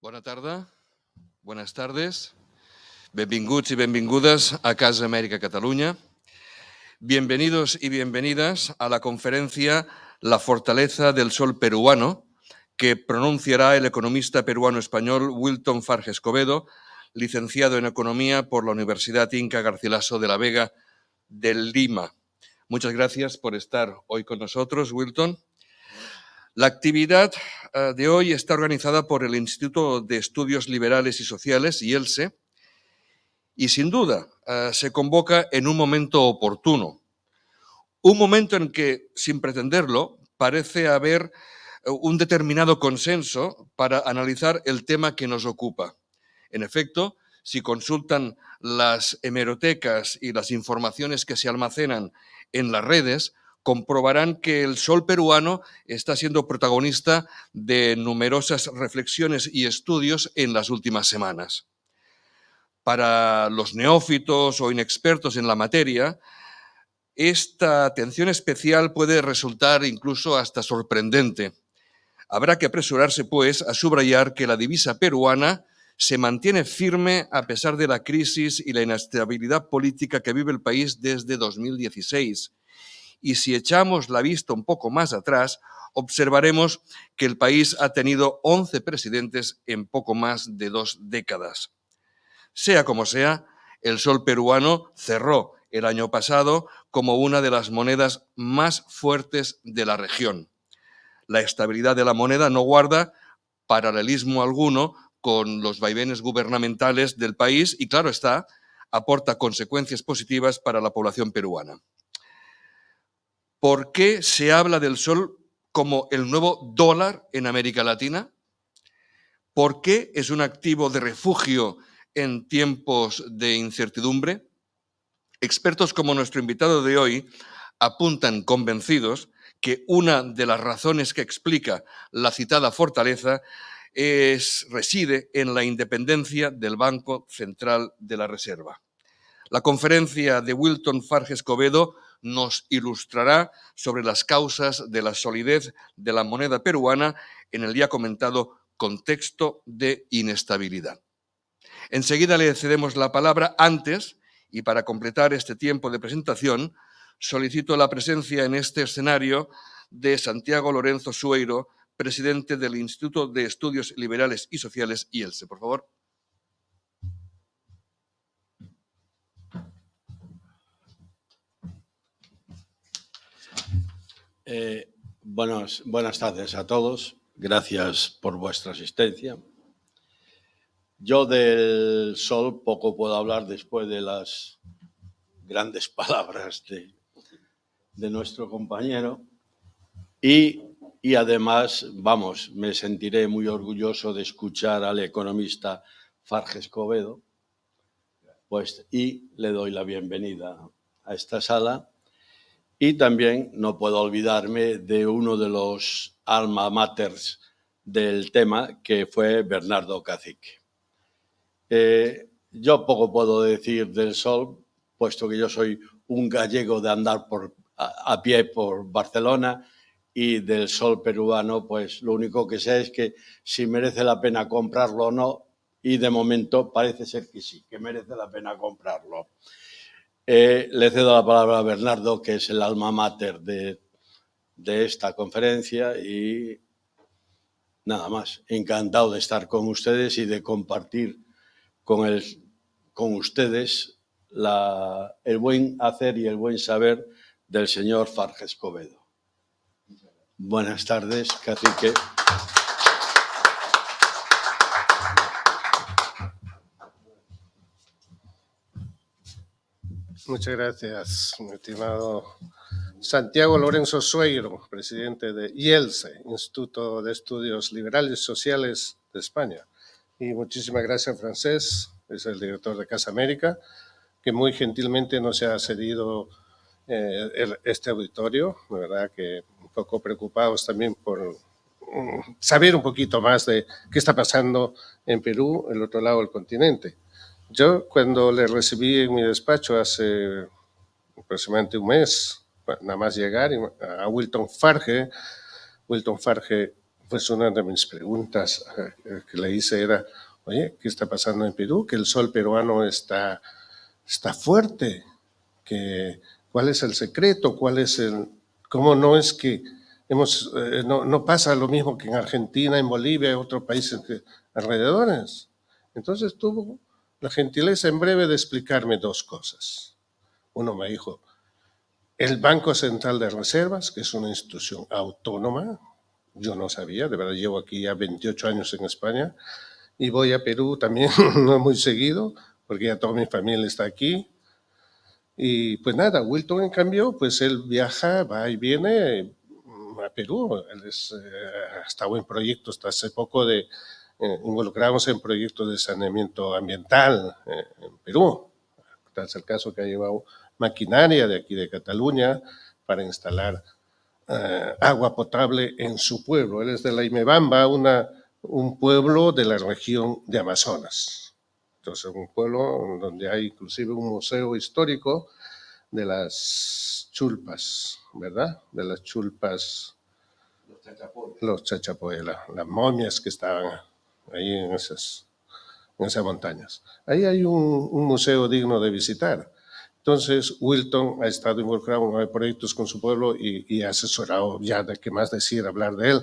Bona tarda, buenas tardes, benvinguts y benvingudes a Casa América Cataluña. Bienvenidos y bienvenidas a la conferencia La fortaleza del sol peruano, que pronunciará el economista peruano-español Wilton Farge Escobedo, licenciado en Economía por la Universidad Inca Garcilaso de la Vega de Lima. Muchas gracias por estar hoy con nosotros, Wilton. La actividad de hoy está organizada por el Instituto de Estudios Liberales y Sociales, IELSE, y sin duda se convoca en un momento oportuno. Un momento en que, sin pretenderlo, parece haber un determinado consenso para analizar el tema que nos ocupa. En efecto, si consultan las hemerotecas y las informaciones que se almacenan en las redes, comprobarán que el sol peruano está siendo protagonista de numerosas reflexiones y estudios en las últimas semanas. Para los neófitos o inexpertos en la materia, esta atención especial puede resultar incluso hasta sorprendente. Habrá que apresurarse, pues, a subrayar que la divisa peruana se mantiene firme a pesar de la crisis y la inestabilidad política que vive el país desde 2016. Y si echamos la vista un poco más atrás, observaremos que el país ha tenido 11 presidentes en poco más de 2 décadas. Sea como sea, el sol peruano cerró el año pasado como una de las monedas más fuertes de la región. La estabilidad de la moneda no guarda paralelismo alguno con los vaivenes gubernamentales del país y, claro está, aporta consecuencias positivas para la población peruana. ¿Por qué se habla del sol como el nuevo dólar en América Latina? ¿Por qué es un activo de refugio en tiempos de incertidumbre? Expertos como nuestro invitado de hoy apuntan convencidos que una de las razones que explica la citada fortaleza reside en la independencia del Banco Central de la Reserva. La conferencia de Wilton Farge Escobedo nos ilustrará sobre las causas de la solidez de la moneda peruana en el ya comentado contexto de inestabilidad. Enseguida le cedemos la palabra. Antes, y para completar este tiempo de presentación, solicito la presencia en este escenario de Santiago Lorenzo Sueiro, presidente del Instituto de Estudios Liberales y Sociales, IELSE. Por favor. Buenas tardes a todos. Gracias por vuestra asistencia. Yo del sol poco puedo hablar después de las grandes palabras de nuestro compañero y además, me sentiré muy orgulloso de escuchar al economista Farge Escobedo, y le doy la bienvenida a esta sala. Y también no puedo olvidarme de uno de los alma maters del tema, que fue Bernardo Cacique. Yo poco puedo decir del sol, puesto que yo soy un gallego de andar a pie por Barcelona, y del sol peruano, pues lo único que sé es que si merece la pena comprarlo o no, y de momento parece ser que sí, que merece la pena comprarlo. Le cedo la palabra a Bernardo, que es el alma mater de esta conferencia, y nada más. Encantado de estar con ustedes y de compartir con ustedes el buen hacer y el buen saber del señor Farge Escobedo. Buenas tardes, cacique. Muchas gracias, mi estimado Santiago Lorenzo Sueiro, presidente de IELSE, Instituto de Estudios Liberales y Sociales de España. Y muchísimas gracias, Francés, es el director de Casa América, que muy gentilmente nos ha cedido este auditorio. La verdad que un poco preocupados también por saber un poquito más de qué está pasando en Perú, el otro lado del continente. Yo, cuando le recibí en mi despacho hace aproximadamente un mes, nada más llegar, a Wilton Farge pues una de mis preguntas que le hice era, oye, ¿qué está pasando en Perú? Que el sol peruano está fuerte. ¿Cuál es el secreto? ¿Cómo no es que no pasa lo mismo que en Argentina, en Bolivia, en otros países alrededores? Entonces tuvo la gentileza en breve de explicarme dos cosas. Uno me dijo, el Banco Central de Reservas, que es una institución autónoma, yo no sabía, de verdad llevo aquí ya 28 años en España, y voy a Perú también, no muy seguido, porque ya toda mi familia está aquí. Y pues nada, Wilton en cambio, pues él viaja, va y viene a Perú. Él ha estado en proyectos hasta hace poco involucramos en proyectos de saneamiento ambiental en Perú. Tal es el caso que ha llevado maquinaria de aquí de Cataluña para instalar agua potable en su pueblo. Él es de la Imebamba, un pueblo de la región de Amazonas. Entonces, un pueblo donde hay inclusive un museo histórico de las chulpas, ¿verdad? De las chulpas, los chachapoyas, las momias que estaban ahí en esas montañas. Ahí hay un museo digno de visitar. Entonces, Wilton ha estado involucrado en proyectos con su pueblo y ha asesorado, ya de qué más decir, hablar de él,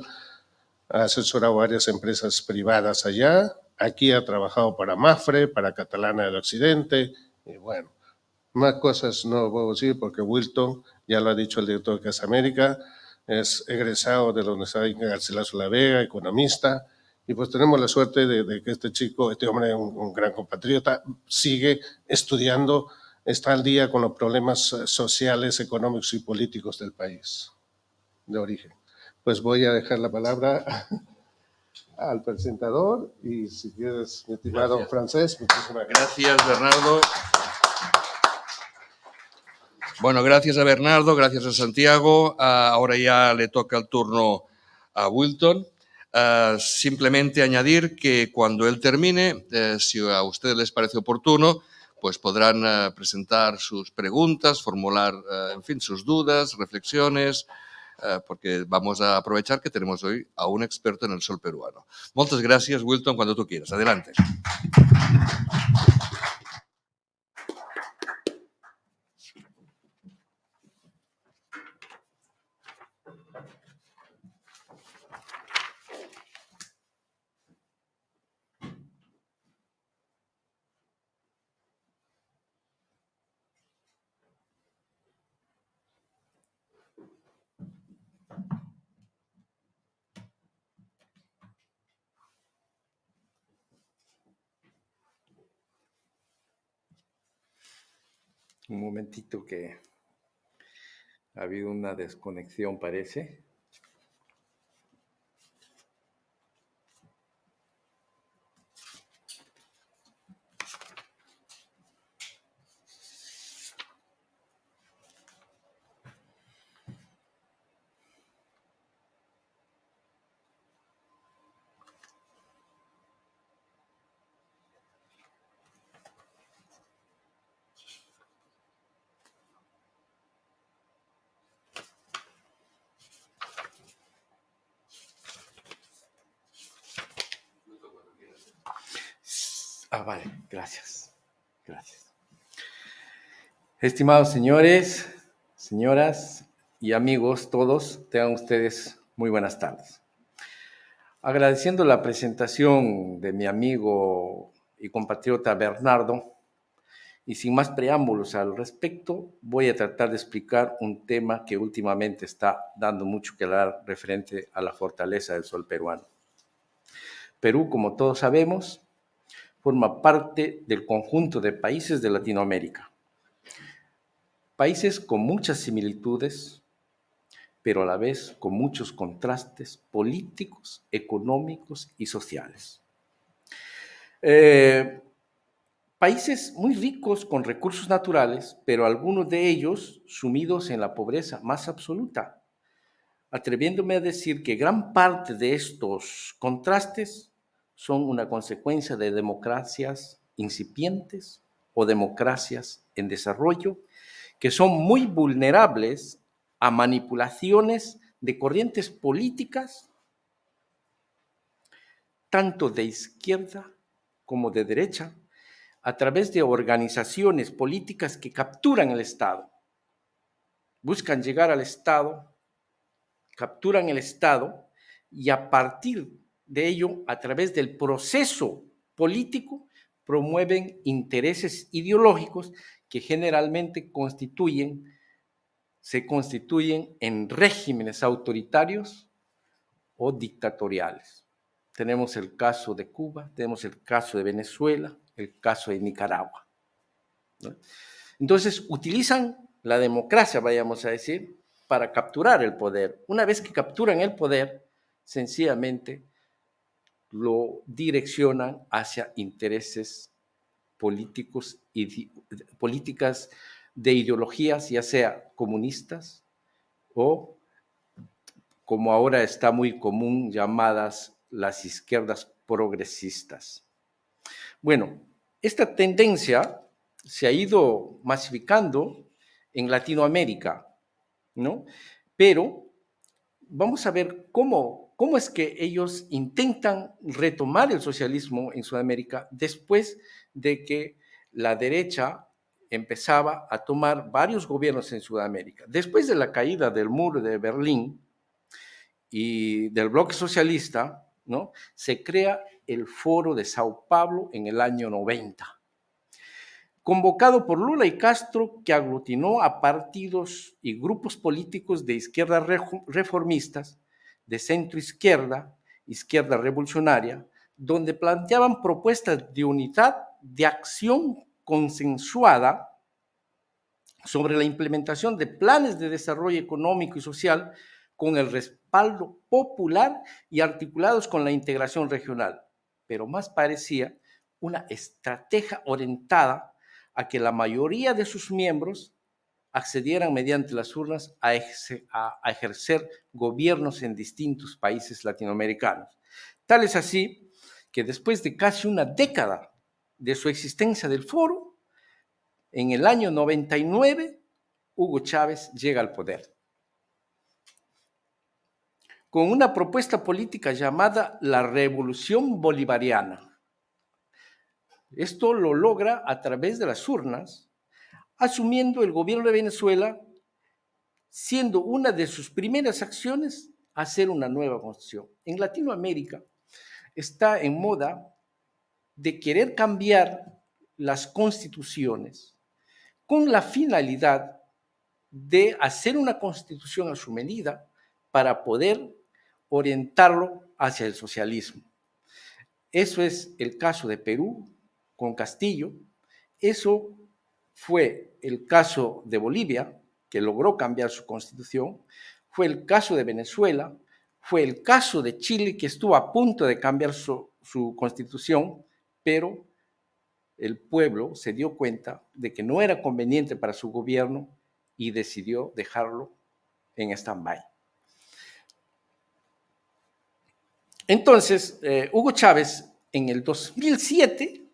ha asesorado varias empresas privadas allá. Aquí ha trabajado para Mafre, para Catalana del Occidente, y bueno, más cosas no puedo decir porque Wilton, ya lo ha dicho el director de Casa América, es egresado de la Universidad Garcilaso La Vega, economista, y pues tenemos la suerte de que este hombre, un gran compatriota, sigue estudiando, está al día con los problemas sociales, económicos y políticos del país de origen. Pues voy a dejar la palabra al presentador y si quieres, mi estimado Francés, muchísimas gracias. Gracias, Bernardo. Bueno, gracias a Bernardo, gracias a Santiago. Ahora ya le toca el turno a Wilton. Simplemente añadir que cuando él termine, si a ustedes les parece oportuno, pues podrán presentar sus preguntas, formular, en fin, sus dudas, reflexiones, porque vamos a aprovechar que tenemos hoy a un experto en el sol peruano. Muchas gracias, Wilton, cuando tú quieras. Adelante. Un momentito que ha habido una desconexión, parece. Vale, gracias. Gracias. Estimados señores, señoras y amigos todos, tengan ustedes muy buenas tardes. Agradeciendo la presentación de mi amigo y compatriota Bernardo, y sin más preámbulos al respecto, voy a tratar de explicar un tema que últimamente está dando mucho que hablar referente a la fortaleza del sol peruano. Perú, como todos sabemos, forma parte del conjunto de países de Latinoamérica. Países con muchas similitudes, pero a la vez con muchos contrastes políticos, económicos y sociales. Países muy ricos con recursos naturales, pero algunos de ellos sumidos en la pobreza más absoluta, atreviéndome a decir que gran parte de estos contrastes son una consecuencia de democracias incipientes o democracias en desarrollo que son muy vulnerables a manipulaciones de corrientes políticas tanto de izquierda como de derecha, a través de organizaciones políticas que capturan el Estado, buscan llegar al Estado, capturan el Estado y a partir de ello, a través del proceso político, promueven intereses ideológicos que generalmente se constituyen en regímenes autoritarios o dictatoriales. Tenemos el caso de Cuba, tenemos el caso de Venezuela, el caso de Nicaragua, ¿no? Entonces, utilizan la democracia, vayamos a decir, para capturar el poder. Una vez que capturan el poder, sencillamente lo direccionan hacia intereses políticos y políticas de ideologías, ya sea comunistas o, como ahora está muy común, llamadas las izquierdas progresistas. Bueno, esta tendencia se ha ido masificando en Latinoamérica, ¿no? Pero vamos a ver cómo es que ellos intentan retomar el socialismo en Sudamérica después de que la derecha empezaba a tomar varios gobiernos en Sudamérica. Después de la caída del muro de Berlín y del bloque socialista, ¿no? Se crea el Foro de Sao Paulo en el año 90, convocado por Lula y Castro, que aglutinó a partidos y grupos políticos de izquierda reformistas, de centro izquierda, izquierda revolucionaria, donde planteaban propuestas de unidad de acción consensuada sobre la implementación de planes de desarrollo económico y social con el respaldo popular y articulados con la integración regional, pero más parecía una estrategia orientada a que la mayoría de sus miembros accedieran mediante las urnas a ejercer gobiernos en distintos países latinoamericanos. Tal es así que después de casi una década de su existencia del foro, en el año 99, Hugo Chávez llega al poder con una propuesta política llamada la Revolución Bolivariana. Esto lo logra a través de las urnas, asumiendo el gobierno de Venezuela, siendo una de sus primeras acciones hacer una nueva constitución. En Latinoamérica está en moda de querer cambiar las constituciones con la finalidad de hacer una constitución a su medida para poder orientarlo hacia el socialismo. Eso es el caso de Perú con Castillo, eso fue el caso de Bolivia, que logró cambiar su constitución, fue el caso de Venezuela, fue el caso de Chile, que estuvo a punto de cambiar su constitución, pero el pueblo se dio cuenta de que no era conveniente para su gobierno y decidió dejarlo en stand-by. Entonces, Hugo Chávez, en el 2007,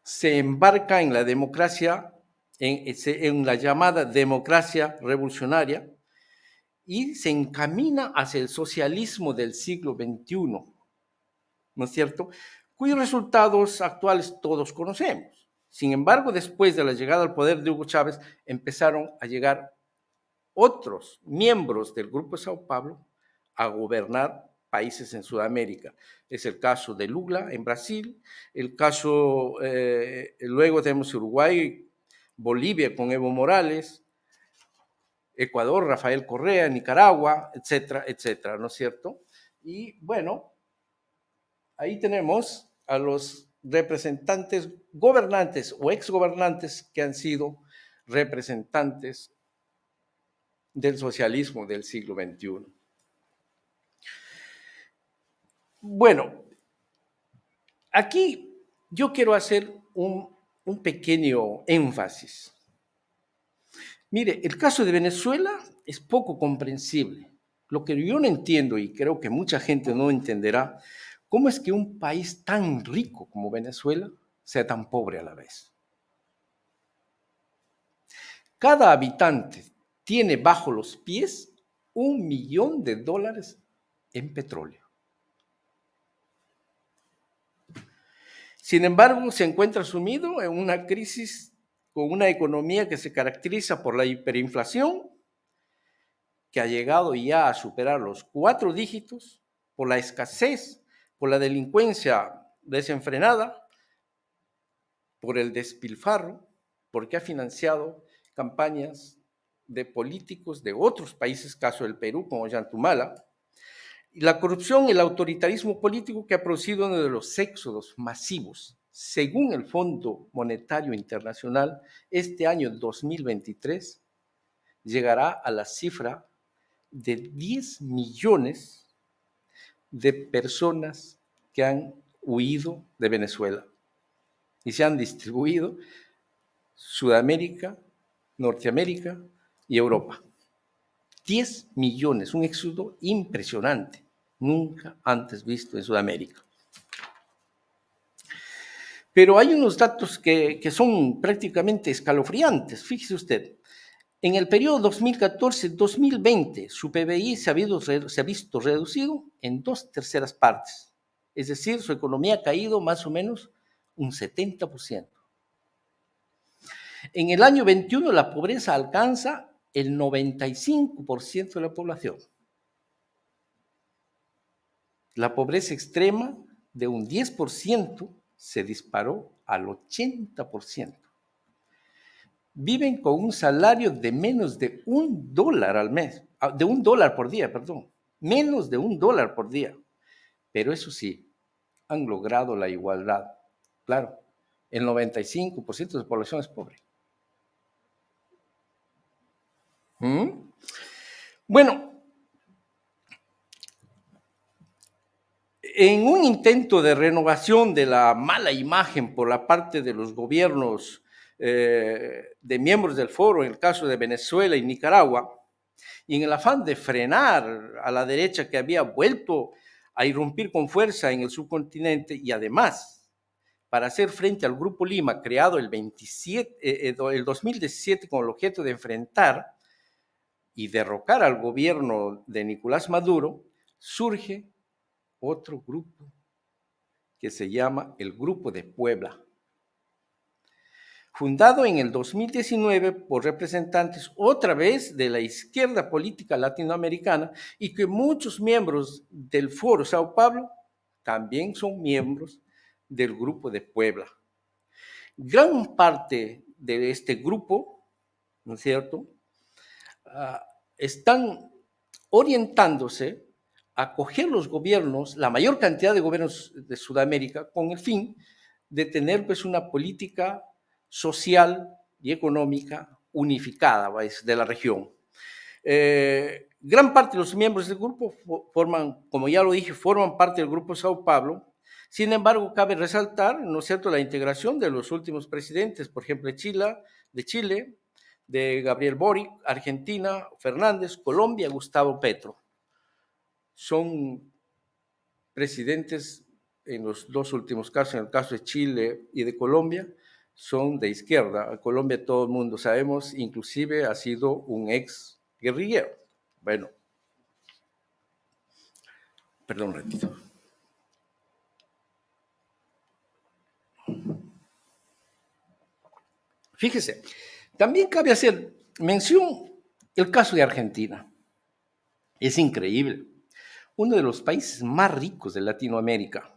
se embarca en la democracia, en la llamada democracia revolucionaria, y se encamina hacia el socialismo del siglo XXI, ¿no es cierto?, cuyos resultados actuales todos conocemos. Sin embargo, después de la llegada al poder de Hugo Chávez, empezaron a llegar otros miembros del Grupo de Sao Paulo a gobernar países en Sudamérica. Es el caso de Lula en Brasil, el caso, luego tenemos Uruguay, Bolivia con Evo Morales, Ecuador, Rafael Correa, Nicaragua, etcétera, etcétera, ¿no es cierto? Y bueno, ahí tenemos a los representantes gobernantes o exgobernantes que han sido representantes del socialismo del siglo XXI. Bueno, aquí yo quiero hacer un pequeño énfasis. Mire, el caso de Venezuela es poco comprensible. Lo que yo no entiendo, y creo que mucha gente no entenderá, cómo es que un país tan rico como Venezuela sea tan pobre a la vez. Cada habitante tiene bajo los pies $1 millón en petróleo. Sin embargo, se encuentra sumido en una crisis con una economía que se caracteriza por la hiperinflación, que ha llegado ya a superar los 4 dígitos, por la escasez, por la delincuencia desenfrenada, por el despilfarro, porque ha financiado campañas de políticos de otros países, caso del Perú, como Ollantumala, y la corrupción y el autoritarismo político que ha producido uno de los éxodos masivos. Según el Fondo Monetario Internacional, este año 2023 llegará a la cifra de 10 millones de personas que han huido de Venezuela y se han distribuido Sudamérica, Norteamérica y Europa. 10 millones, un éxodo impresionante, nunca antes visto en Sudamérica. Pero hay unos datos que son prácticamente escalofriantes. Fíjese usted, en el periodo 2014-2020, su PBI se ha visto reducido en 2/3 partes. Es decir, su economía ha caído más o menos un 70%. En el año 21, la pobreza alcanza el 95% de la población. La pobreza extrema de un 10% se disparó al 80%. Viven con un salario de menos de $1 al mes, de $1 por día, perdón, menos de $1 por día. Pero eso sí, han logrado la igualdad. Claro, el 95% de la población es pobre. Bueno, en un intento de renovación de la mala imagen por la parte de los gobiernos de miembros del foro, en el caso de Venezuela y Nicaragua, y en el afán de frenar a la derecha que había vuelto a irrumpir con fuerza en el subcontinente y además para hacer frente al Grupo Lima, creado el 2017 con el objeto de enfrentar y derrocar al gobierno de Nicolás Maduro, surge otro grupo que se llama el Grupo de Puebla, fundado en el 2019 por representantes otra vez de la izquierda política latinoamericana y que muchos miembros del Foro Sao Paulo también son miembros del Grupo de Puebla. Gran parte de este grupo, ¿no es cierto?, están orientándose a coger los gobiernos, la mayor cantidad de gobiernos de Sudamérica, con el fin de tener pues una política social y económica unificada de la región. Gran parte de los miembros del grupo forman, como ya lo dije, forman parte del Grupo Sao Paulo. Sin embargo, cabe resaltar, ¿no es cierto?, la integración de los últimos presidentes, por ejemplo, de Chile, de Gabriel Boric, Argentina, Fernández, Colombia, Gustavo Petro. Son presidentes, en los 2 últimos casos, en el caso de Chile y de Colombia, son de izquierda. Colombia, todo el mundo sabemos, inclusive ha sido un ex guerrillero. Bueno, perdón un ratito. Fíjese, también cabe hacer mención el caso de Argentina. Es increíble. Uno de los países más ricos de Latinoamérica.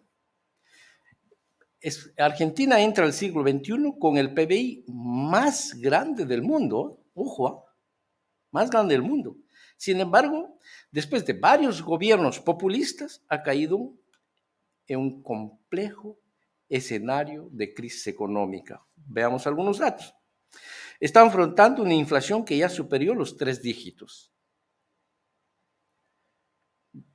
Argentina entra al siglo XXI con el PBI más grande del mundo. Ojo, más grande del mundo. Sin embargo, después de varios gobiernos populistas, ha caído en un complejo escenario de crisis económica. Veamos algunos datos. Está afrontando una inflación que ya superó los 3 dígitos.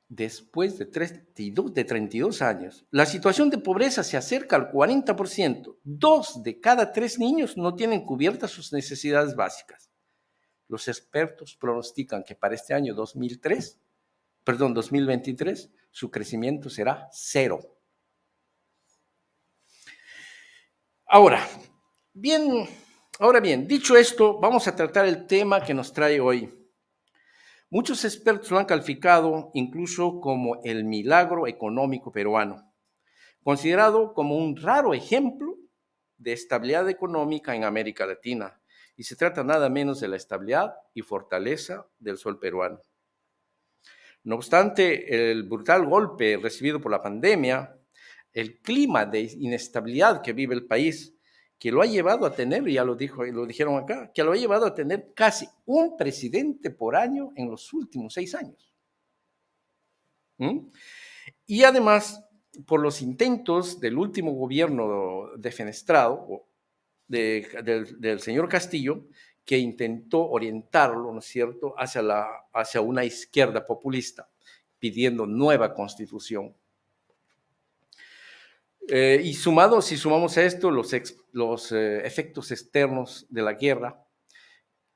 Después de 32 años, la situación de pobreza se acerca al 40%. 2 de cada 3 niños no tienen cubiertas sus necesidades básicas. Los expertos pronostican que para este año 2023, su crecimiento será 0. Ahora bien, dicho esto, vamos a tratar el tema que nos trae hoy. Muchos expertos lo han calificado incluso como el milagro económico peruano. considerado como un raro ejemplo de estabilidad económica en América Latina. Y se trata nada menos de la estabilidad y fortaleza del sol peruano. No obstante, el brutal golpe recibido por la pandemia, el clima de inestabilidad que vive el país, que lo ha llevado a tener, ya lo dijeron acá, que lo ha llevado a tener casi un presidente por año en los últimos 6 años. Y además, por los intentos del último gobierno defenestrado del señor Castillo, que intentó orientarlo, ¿no es cierto?, hacia una izquierda populista, pidiendo nueva constitución. Y si sumamos a esto los efectos externos de la guerra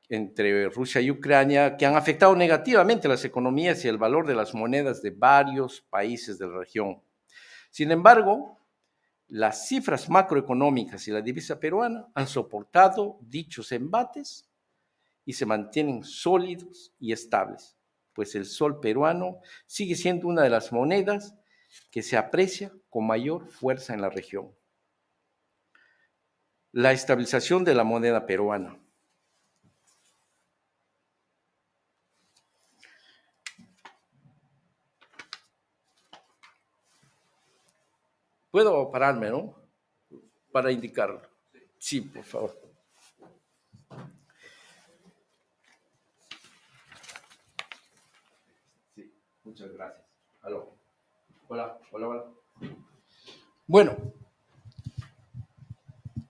entre Rusia y Ucrania, que han afectado negativamente las economías y el valor de las monedas de varios países de la región. Sin embargo, las cifras macroeconómicas y la divisa peruana han soportado dichos embates y se mantienen sólidos y estables, pues el sol peruano sigue siendo una de las monedas que se aprecia con mayor fuerza en la región. La estabilización de la moneda peruana. Puedo pararme, ¿no? Para indicarlo. Sí, por favor. Sí, muchas gracias. Aló. Hola. Bueno,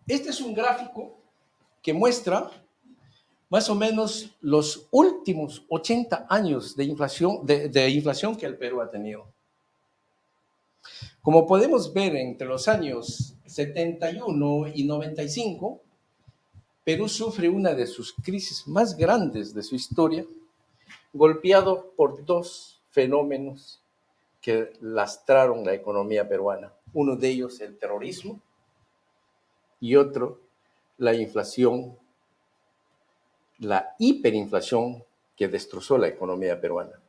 este es un gráfico que muestra más o menos los últimos 80 años de inflación que el Perú ha tenido. Como podemos ver, entre los años 71 y 95, Perú sufre una de sus crisis más grandes de su historia, golpeado por 2 fenómenos que lastraron la economía peruana. Uno de ellos, el terrorismo, y otro, la inflación, la hiperinflación que destrozó la economía peruana.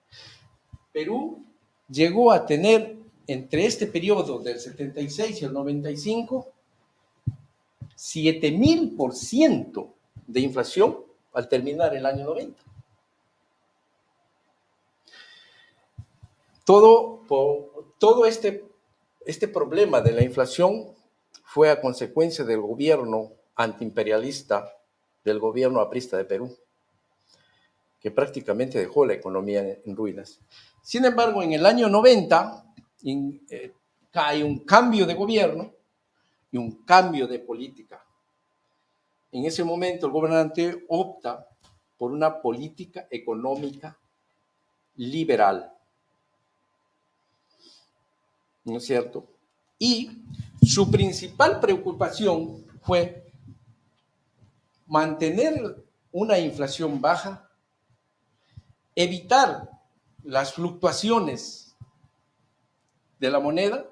Perú llegó a tener, entre este periodo del 76 y el 95, 7,000% de inflación al terminar el año 90. Todo este problema de la inflación fue a consecuencia del gobierno antiimperialista, del gobierno aprista de Perú, que prácticamente dejó la economía en ruinas. Sin embargo, en el año 90 hay un cambio de gobierno y un cambio de política. En ese momento el gobernante opta por una política económica liberal, ¿no es cierto? Y su principal preocupación fue mantener una inflación baja, evitar las fluctuaciones de la moneda,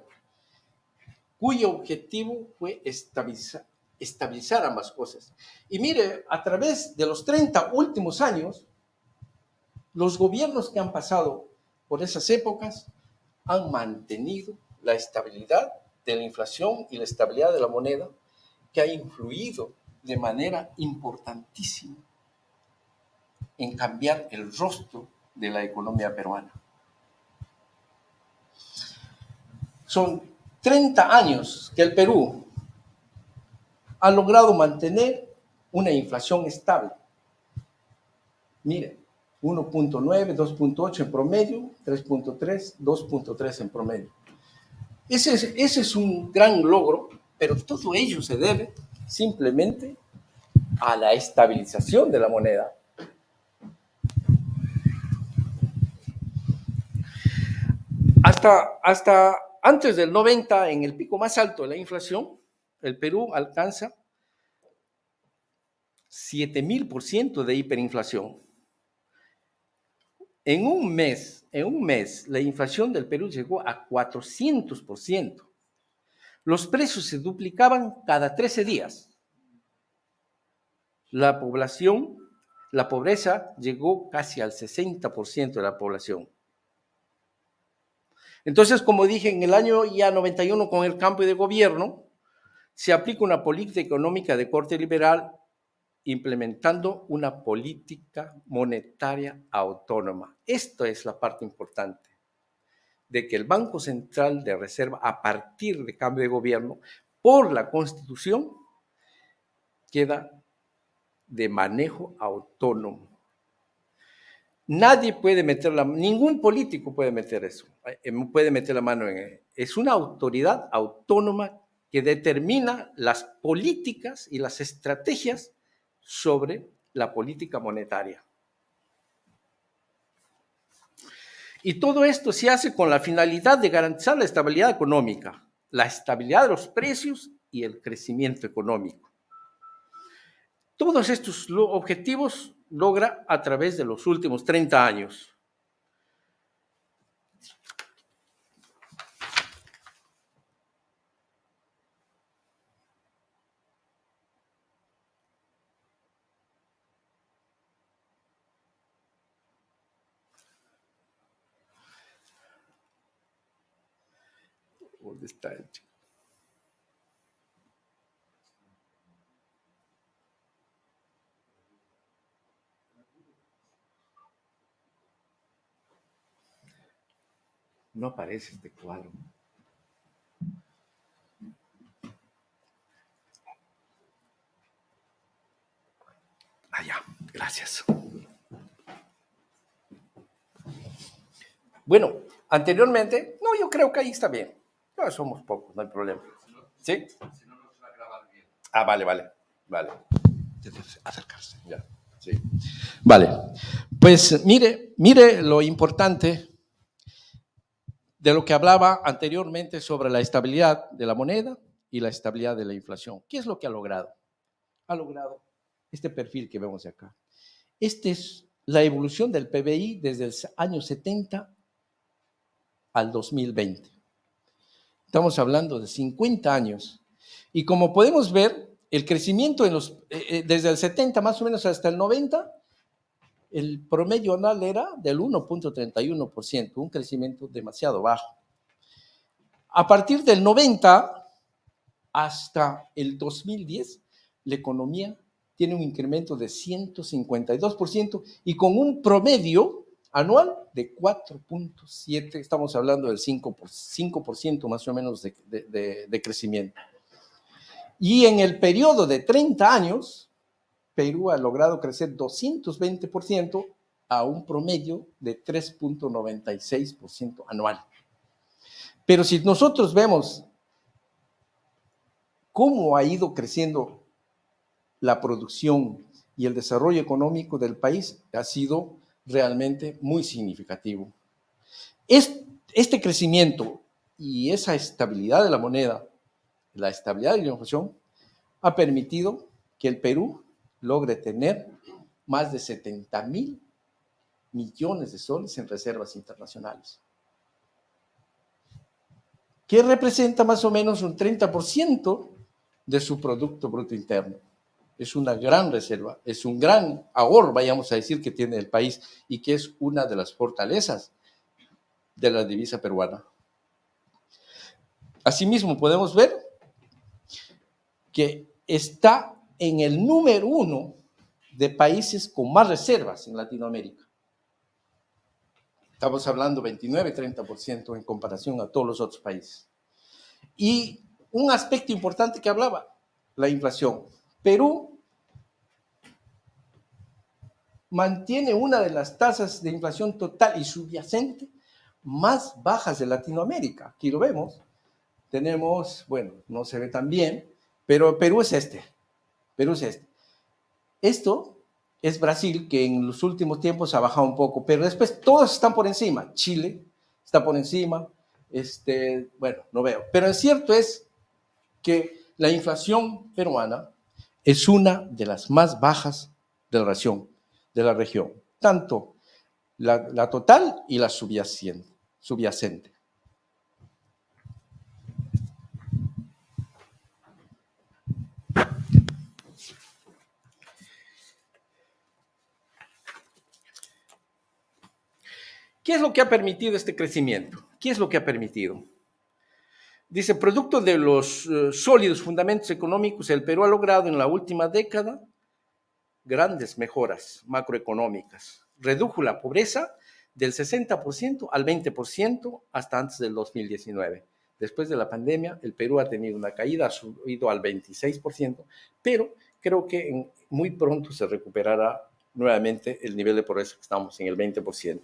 cuyo objetivo fue estabilizar ambas cosas. Y mire, a través de los 30 últimos años, los gobiernos que han pasado por esas épocas han mantenido la estabilidad de la inflación y la estabilidad de la moneda, que ha influido de manera importantísima en cambiar el rostro de la economía peruana. Son 30 años que el Perú ha logrado mantener una inflación estable. Mire, 1.9, 2.8 en promedio, 3.3, 2.3 en promedio. Ese es un gran logro, pero todo ello se debe simplemente a la estabilización de la moneda. Hasta antes del 90, en el pico más alto de la inflación, el Perú alcanza 7,000% de hiperinflación. En un mes, la inflación del Perú llegó a 400%. Los precios se duplicaban cada 13 días. La pobreza llegó casi al 60% de la población. Entonces, como dije, en el año ya 91, con el cambio de gobierno, se aplica una política económica de corte liberal, implementando una política monetaria autónoma. Esto es la parte importante, de que el Banco Central de Reserva, a partir de cambio de gobierno, por la Constitución, queda de manejo autónomo. Nadie puede meter ningún político puede meter eso, puede meter la mano en él. Es una autoridad autónoma que determina las políticas y las estrategias sobre la política monetaria. Y todo esto se hace con la finalidad de garantizar la estabilidad económica, la estabilidad de los precios y el crecimiento económico. Todos estos objetivos logra a través de los últimos 30 años. ¿Dónde está el chico? No aparece este cuadro. Ya, gracias. Bueno, anteriormente, no, yo creo que ahí está bien. No, somos pocos, no hay problema. ¿Sí? Si no, no se va a grabar bien. Vale. Acercarse. Ya, sí. Vale. Pues mire lo importante de lo que hablaba anteriormente sobre la estabilidad de la moneda y la estabilidad de la inflación. ¿Qué es lo que ha logrado? Ha logrado este perfil que vemos acá. Esta es la evolución del PBI desde el año 70 al 2020. Estamos hablando de 50 años. Y como podemos ver, el crecimiento desde el 70 más o menos hasta el 90, el promedio anual era del 1.31%, un crecimiento demasiado bajo. A partir del 90 hasta el 2010, la economía tiene un incremento de 152% y con un promedio anual de 4.7, estamos hablando del 5% más o menos de crecimiento. Y en el periodo de 30 años, Perú ha logrado crecer 220% a un promedio de 3.96% anual. Pero si nosotros vemos cómo ha ido creciendo la producción y el desarrollo económico del país, ha sido realmente muy significativo. Este crecimiento y esa estabilidad de la moneda, la estabilidad de la inflación, ha permitido que el Perú logre tener más de 70,000 millones de soles en reservas internacionales, que representa más o menos un 30% de su Producto Bruto Interno. Es una gran reserva, es un gran ahorro, vayamos a decir, que tiene el país y que es una de las fortalezas de la divisa peruana. Asimismo, podemos ver que está en el número 1 de países con más reservas en Latinoamérica. Estamos hablando 29-30% en comparación a todos los otros países. Y un aspecto importante que hablaba, la inflación. Perú mantiene una de las tasas de inflación total y subyacente más bajas de Latinoamérica. Aquí lo vemos. Tenemos, bueno, no se ve tan bien, pero Perú es este. Esto es Brasil, que en los últimos tiempos ha bajado un poco, pero después todos están por encima. Chile está por encima, bueno, no veo. Pero el cierto es que la inflación peruana es una de las más bajas de la región, tanto la total y la subyacente. ¿Qué es lo que ha permitido este crecimiento? ¿Qué es lo que ha permitido? Dice, producto de los sólidos fundamentos económicos, el Perú ha logrado en la última década grandes mejoras macroeconómicas. Redujo la pobreza del 60% al 20% hasta antes del 2019. Después de la pandemia, el Perú ha tenido una caída, ha subido al 26%, pero creo que muy pronto se recuperará nuevamente el nivel de pobreza que estamos en el 20%.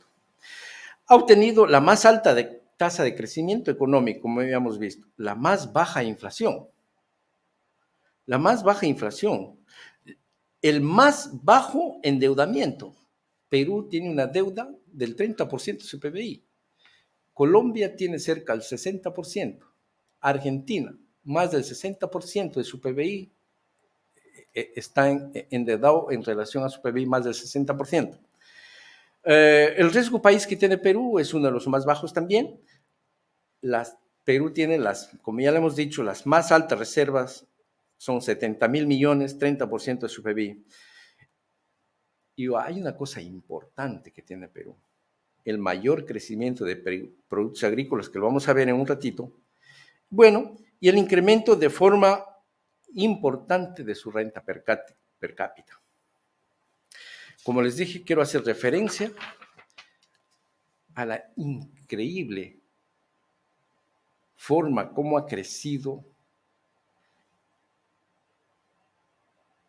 Ha obtenido la más alta tasa de crecimiento económico, como habíamos visto, la más baja inflación. La más baja inflación. El más bajo endeudamiento. Perú tiene una deuda del 30% de su PBI. Colombia tiene cerca del 60%. Argentina, más del 60% de su PBI está endeudado en relación a su PBI, más del 60%. El riesgo país que tiene Perú es uno de los más bajos también. Perú tiene, como ya le hemos dicho, las más altas reservas, son 70,000 millones, 30% de su PBI. Y hay una cosa importante que tiene Perú, el mayor crecimiento de productos agrícolas, que lo vamos a ver en un ratito. Bueno, y el incremento de forma importante de su renta per cápita. Como les dije, quiero hacer referencia a la increíble forma como ha crecido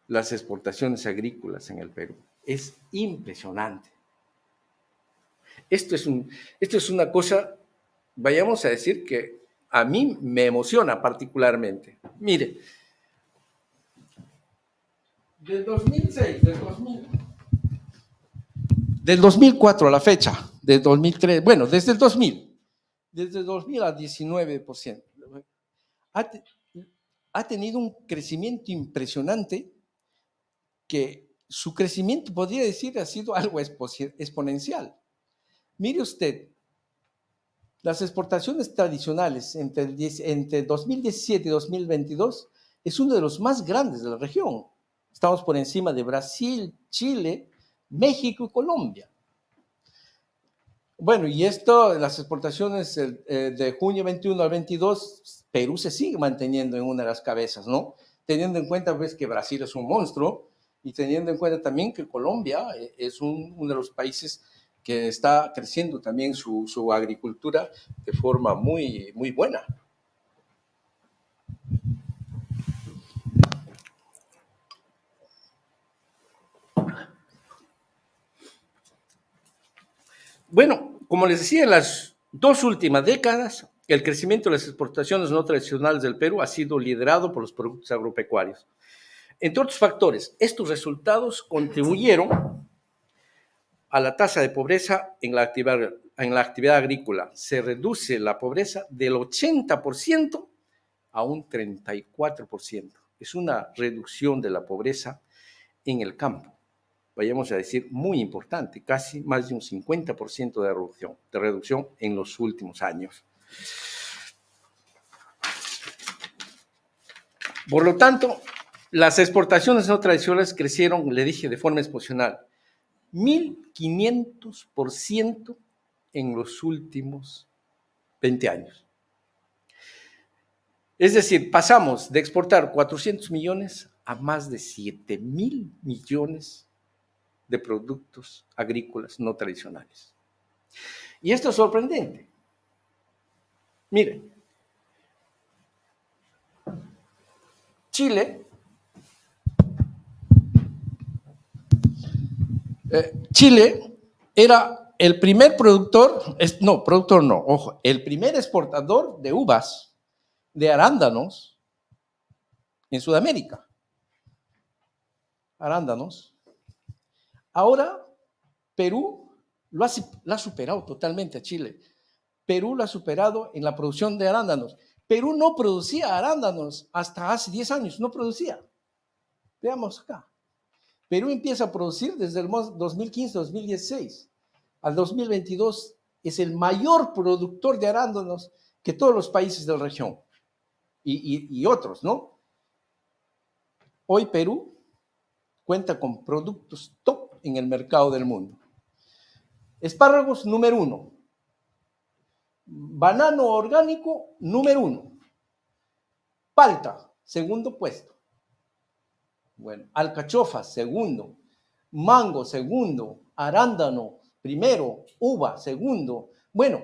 las exportaciones agrícolas en el Perú. Es impresionante. Esto es una cosa, vayamos a decir, que a mí me emociona particularmente. Mire, del 2006, del 2004 a la fecha, del 2003, bueno, desde el 2000 a 19%, ha tenido un crecimiento impresionante, que su crecimiento, podría decir, ha sido algo exponencial. Mire usted, las exportaciones tradicionales entre 2017 y 2022 es uno de los más grandes de la región. Estamos por encima de Brasil, Chile, México y Colombia. Bueno, y las exportaciones de junio 21 al 22, Perú se sigue manteniendo en una de las cabezas, ¿no? Teniendo en cuenta, pues, que Brasil es un monstruo, y teniendo en cuenta también que Colombia es uno de los países que está creciendo también su agricultura de forma muy, muy buena. Bueno, como les decía, en las 2 últimas décadas, el crecimiento de las exportaciones no tradicionales del Perú ha sido liderado por los productos agropecuarios. Entre otros factores, estos resultados contribuyeron a la tasa de pobreza en la actividad agrícola. Se reduce la pobreza del 80% a un 34%. Es una reducción de la pobreza en el campo, vayamos a decir, muy importante, casi más de un 50% de reducción en los últimos años. Por lo tanto, las exportaciones no tradicionales crecieron, le dije, de forma exponencial, 1.500% en los últimos 20 años. Es decir, pasamos de exportar 400 millones a más de 7,000 millones de productos agrícolas no tradicionales. Y esto es sorprendente. Miren, Chile era el primer el primer exportador de uvas, de arándanos en Sudamérica. Arándanos. Ahora, Perú lo ha superado totalmente a Chile. Perú lo ha superado en la producción de arándanos. Perú no producía arándanos hasta hace 10 años, no producía. Veamos acá. Perú empieza a producir desde el 2015-2016. Al 2022 es el mayor productor de arándanos que todos los países de la región y otros, ¿no? Hoy Perú cuenta con productos top en el mercado del mundo. Espárragos, número 1. Banano orgánico, número 1. Palta, segundo puesto. Bueno, alcachofa, segundo. Mango, segundo. Arándano, primero. Uva, segundo. Bueno,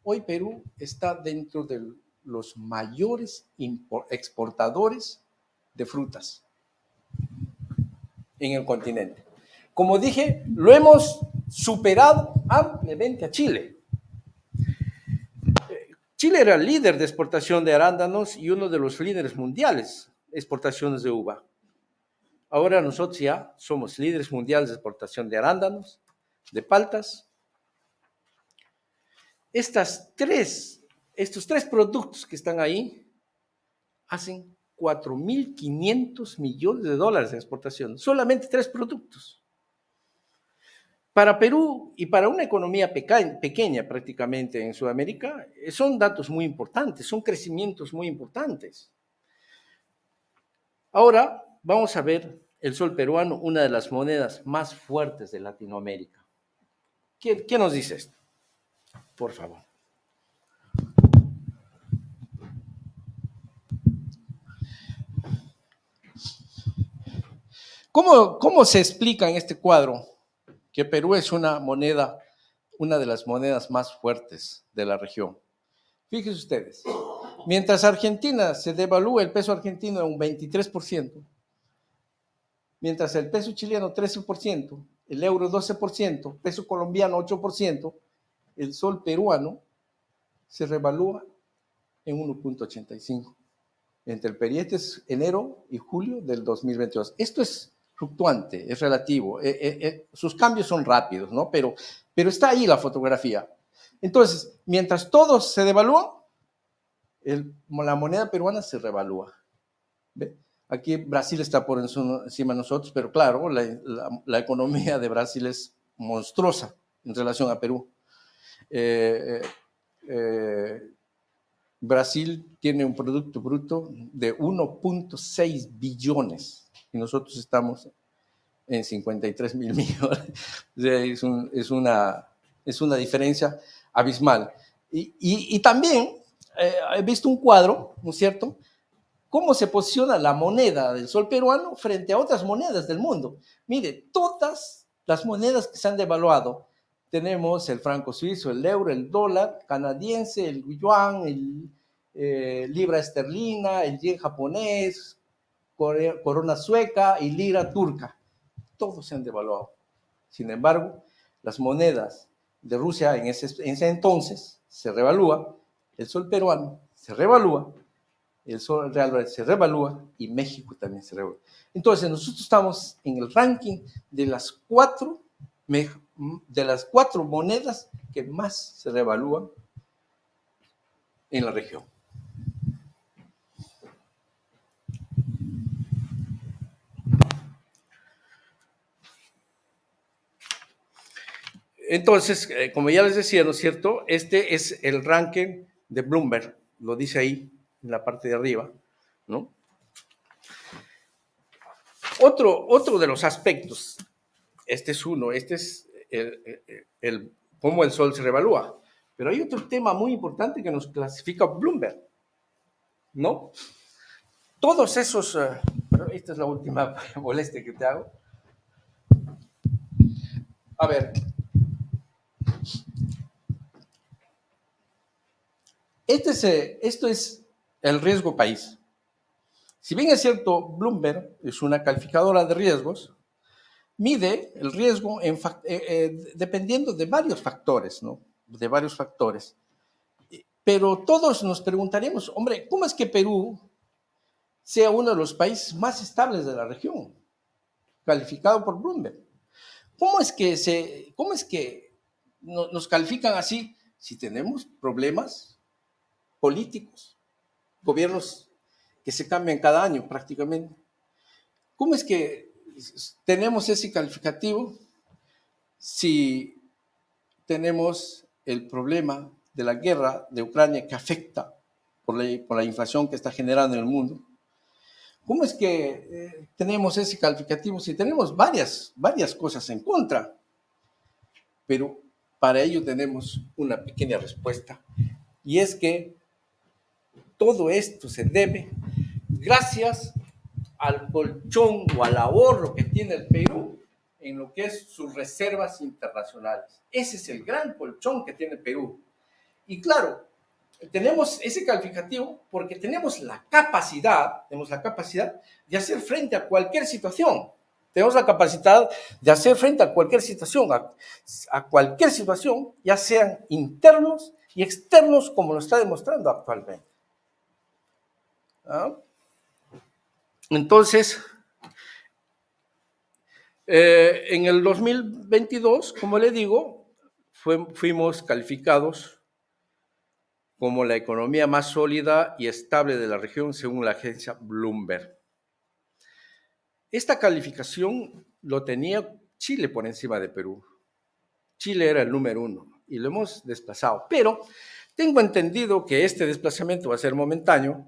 hoy Perú está dentro de los mayores exportadores de frutas en el continente. Como dije, lo hemos superado ampliamente a Chile. Chile era el líder de exportación de arándanos y uno de los líderes mundiales de exportaciones de uva. Ahora nosotros ya somos líderes mundiales de exportación de arándanos, de paltas. Estos tres productos que están ahí hacen 4.500 millones de dólares de exportación. Solamente 3 productos. Para Perú y para una economía pequeña prácticamente en Sudamérica, son datos muy importantes, son crecimientos muy importantes. Ahora vamos a ver el sol peruano, una de las monedas más fuertes de Latinoamérica. ¿Qué nos dice esto? Por favor. ¿Cómo se explica en este cuadro que Perú es una de las monedas más fuertes de la región? Fíjense ustedes, mientras Argentina se devalúa el peso argentino en un 23%, mientras el peso chileno 13%, el euro 12%, peso colombiano 8%, el sol peruano se revalúa en 1.85 entre el periodo enero y julio del 2022. Esto es fluctuante, es relativo, sus cambios son rápidos, ¿no? Pero está ahí la fotografía. Entonces, mientras todos se devalúan, la moneda peruana se revalúa. ¿Ve? Aquí Brasil está por encima de nosotros, pero claro, la economía de Brasil es monstruosa en relación a Perú. Brasil tiene un Producto Bruto de 1.6 billones y nosotros estamos en 53.000 millones. Es una diferencia abismal. Y también he visto un cuadro, ¿no es cierto?, cómo se posiciona la moneda del sol peruano frente a otras monedas del mundo. Mire, todas las monedas que se han devaluado, tenemos el franco suizo, el euro, el dólar canadiense, el yuan, el libra esterlina, el yen japonés, corona sueca y lira turca. Todos se han devaluado. Sin embargo, las monedas de Rusia en ese entonces se revalúa, el sol peruano se revalúa, el sol real se revalúa y México también se revalúa. Entonces, nosotros estamos en el ranking de las cuatro monedas que más se revalúan en la región. Entonces, como ya les decía, ¿no es cierto? Este es el ranking de Bloomberg, lo dice ahí en la parte de arriba, ¿no? Otro de los aspectos, este es uno, este es cómo el sol se revalúa. Pero hay otro tema muy importante que nos clasifica Bloomberg, ¿no? Todos esos, pero esta es la última molestia que te hago. A ver, esto es el riesgo país. Si bien es cierto, Bloomberg es una calificadora de riesgos, mide el riesgo dependiendo de varios factores, ¿no? De varios factores. Pero todos nos preguntaremos, hombre, ¿cómo es que Perú sea uno de los países más estables de la región, calificado por Bloomberg? ¿Cómo es que nos califican así si tenemos problemas políticos, gobiernos que se cambian cada año prácticamente? ¿Cómo es que tenemos ese calificativo si tenemos el problema de la guerra de Ucrania que afecta por la inflación que está generando en el mundo? ¿Cómo es que tenemos ese calificativo si tenemos varias cosas en contra? Pero para ello tenemos una pequeña respuesta, y es que todo esto se debe gracias al colchón o al ahorro que tiene el Perú en lo que es sus reservas internacionales. Ese es el gran colchón que tiene Perú. Y claro, tenemos ese calificativo porque tenemos la capacidad de hacer frente a cualquier situación. Tenemos la capacidad de hacer frente a cualquier situación, ya sean internos y externos, como lo está demostrando actualmente. ¿Ah? Entonces, en el 2022, como le digo, fuimos calificados como la economía más sólida y estable de la región, según la agencia Bloomberg. Esta calificación lo tenía Chile por encima de Perú. Chile era el número 1 y lo hemos desplazado. Pero tengo entendido que este desplazamiento va a ser momentáneo,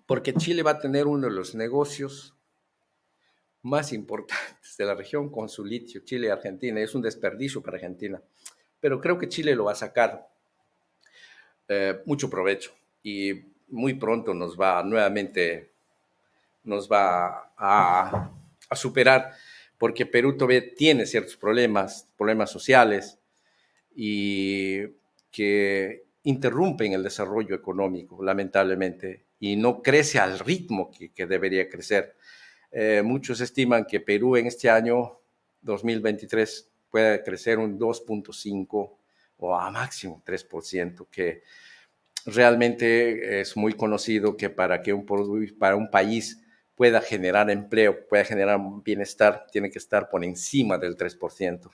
porque Chile va a tener uno de los negocios más importantes de la región con su litio, Chile y Argentina. Es un desperdicio para Argentina, pero creo que Chile lo va a sacar mucho provecho y muy pronto nos va a superar, porque Perú todavía tiene ciertos problemas sociales y que interrumpen el desarrollo económico, lamentablemente, y no crece al ritmo que debería crecer. Muchos estiman que Perú en este año 2023 puede crecer un 2.5 o a máximo 3%, que realmente es muy conocido que para un país pueda generar empleo, pueda generar bienestar, tiene que estar por encima del 3%.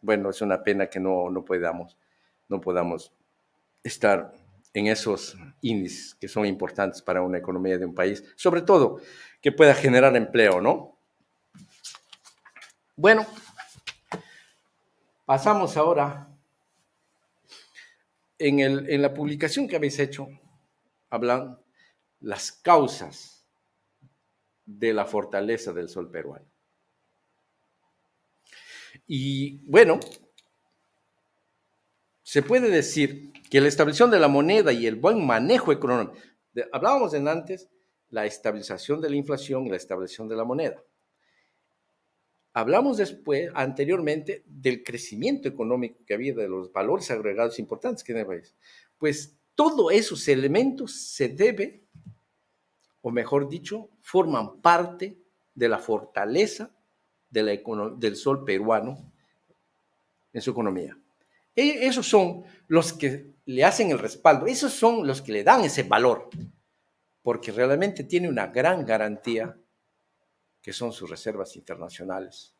Bueno, es una pena que no podamos estar en esos índices que son importantes para una economía de un país, sobre todo que pueda generar empleo, ¿no? Bueno, pasamos ahora. En la publicación que habéis hecho, hablan las causas de la fortaleza del sol peruano. Y bueno, se puede decir que la estabilización de la moneda y el buen manejo económico, hablábamos antes, la estabilización de la inflación y la estabilización de la moneda. Hablamos después, anteriormente, del crecimiento económico que había, de los valores agregados importantes que tiene el país. Pues todos esos elementos se deben, o mejor dicho, forman parte de la fortaleza del sol peruano en su economía. Esos son los que le hacen el respaldo, esos son los que le dan ese valor, porque realmente tiene una gran garantía que son sus reservas internacionales.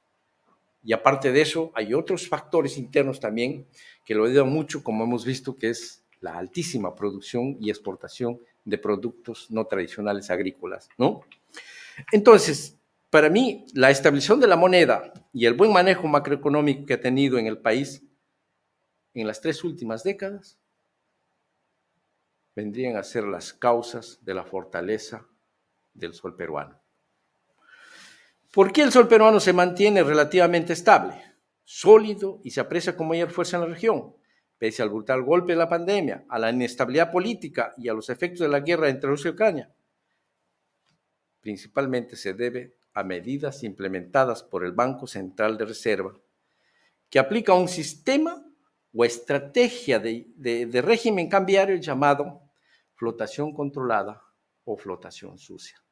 Y aparte de eso, hay otros factores internos también que lo ayudan mucho, como hemos visto, que es la altísima producción y exportación de productos no tradicionales agrícolas, ¿no? Entonces, para mí, la estabilización de la moneda y el buen manejo macroeconómico que ha tenido en el país en las 3 últimas décadas vendrían a ser las causas de la fortaleza del sol peruano. ¿Por qué el sol peruano se mantiene relativamente estable, sólido y se aprecia como mayor fuerza en la región, pese al brutal golpe de la pandemia, a la inestabilidad política y a los efectos de la guerra entre Rusia y Ucrania? Principalmente se debe a medidas implementadas por el Banco Central de Reserva, que aplica un sistema o estrategia de régimen cambiario llamado flotación controlada o flotación sucia.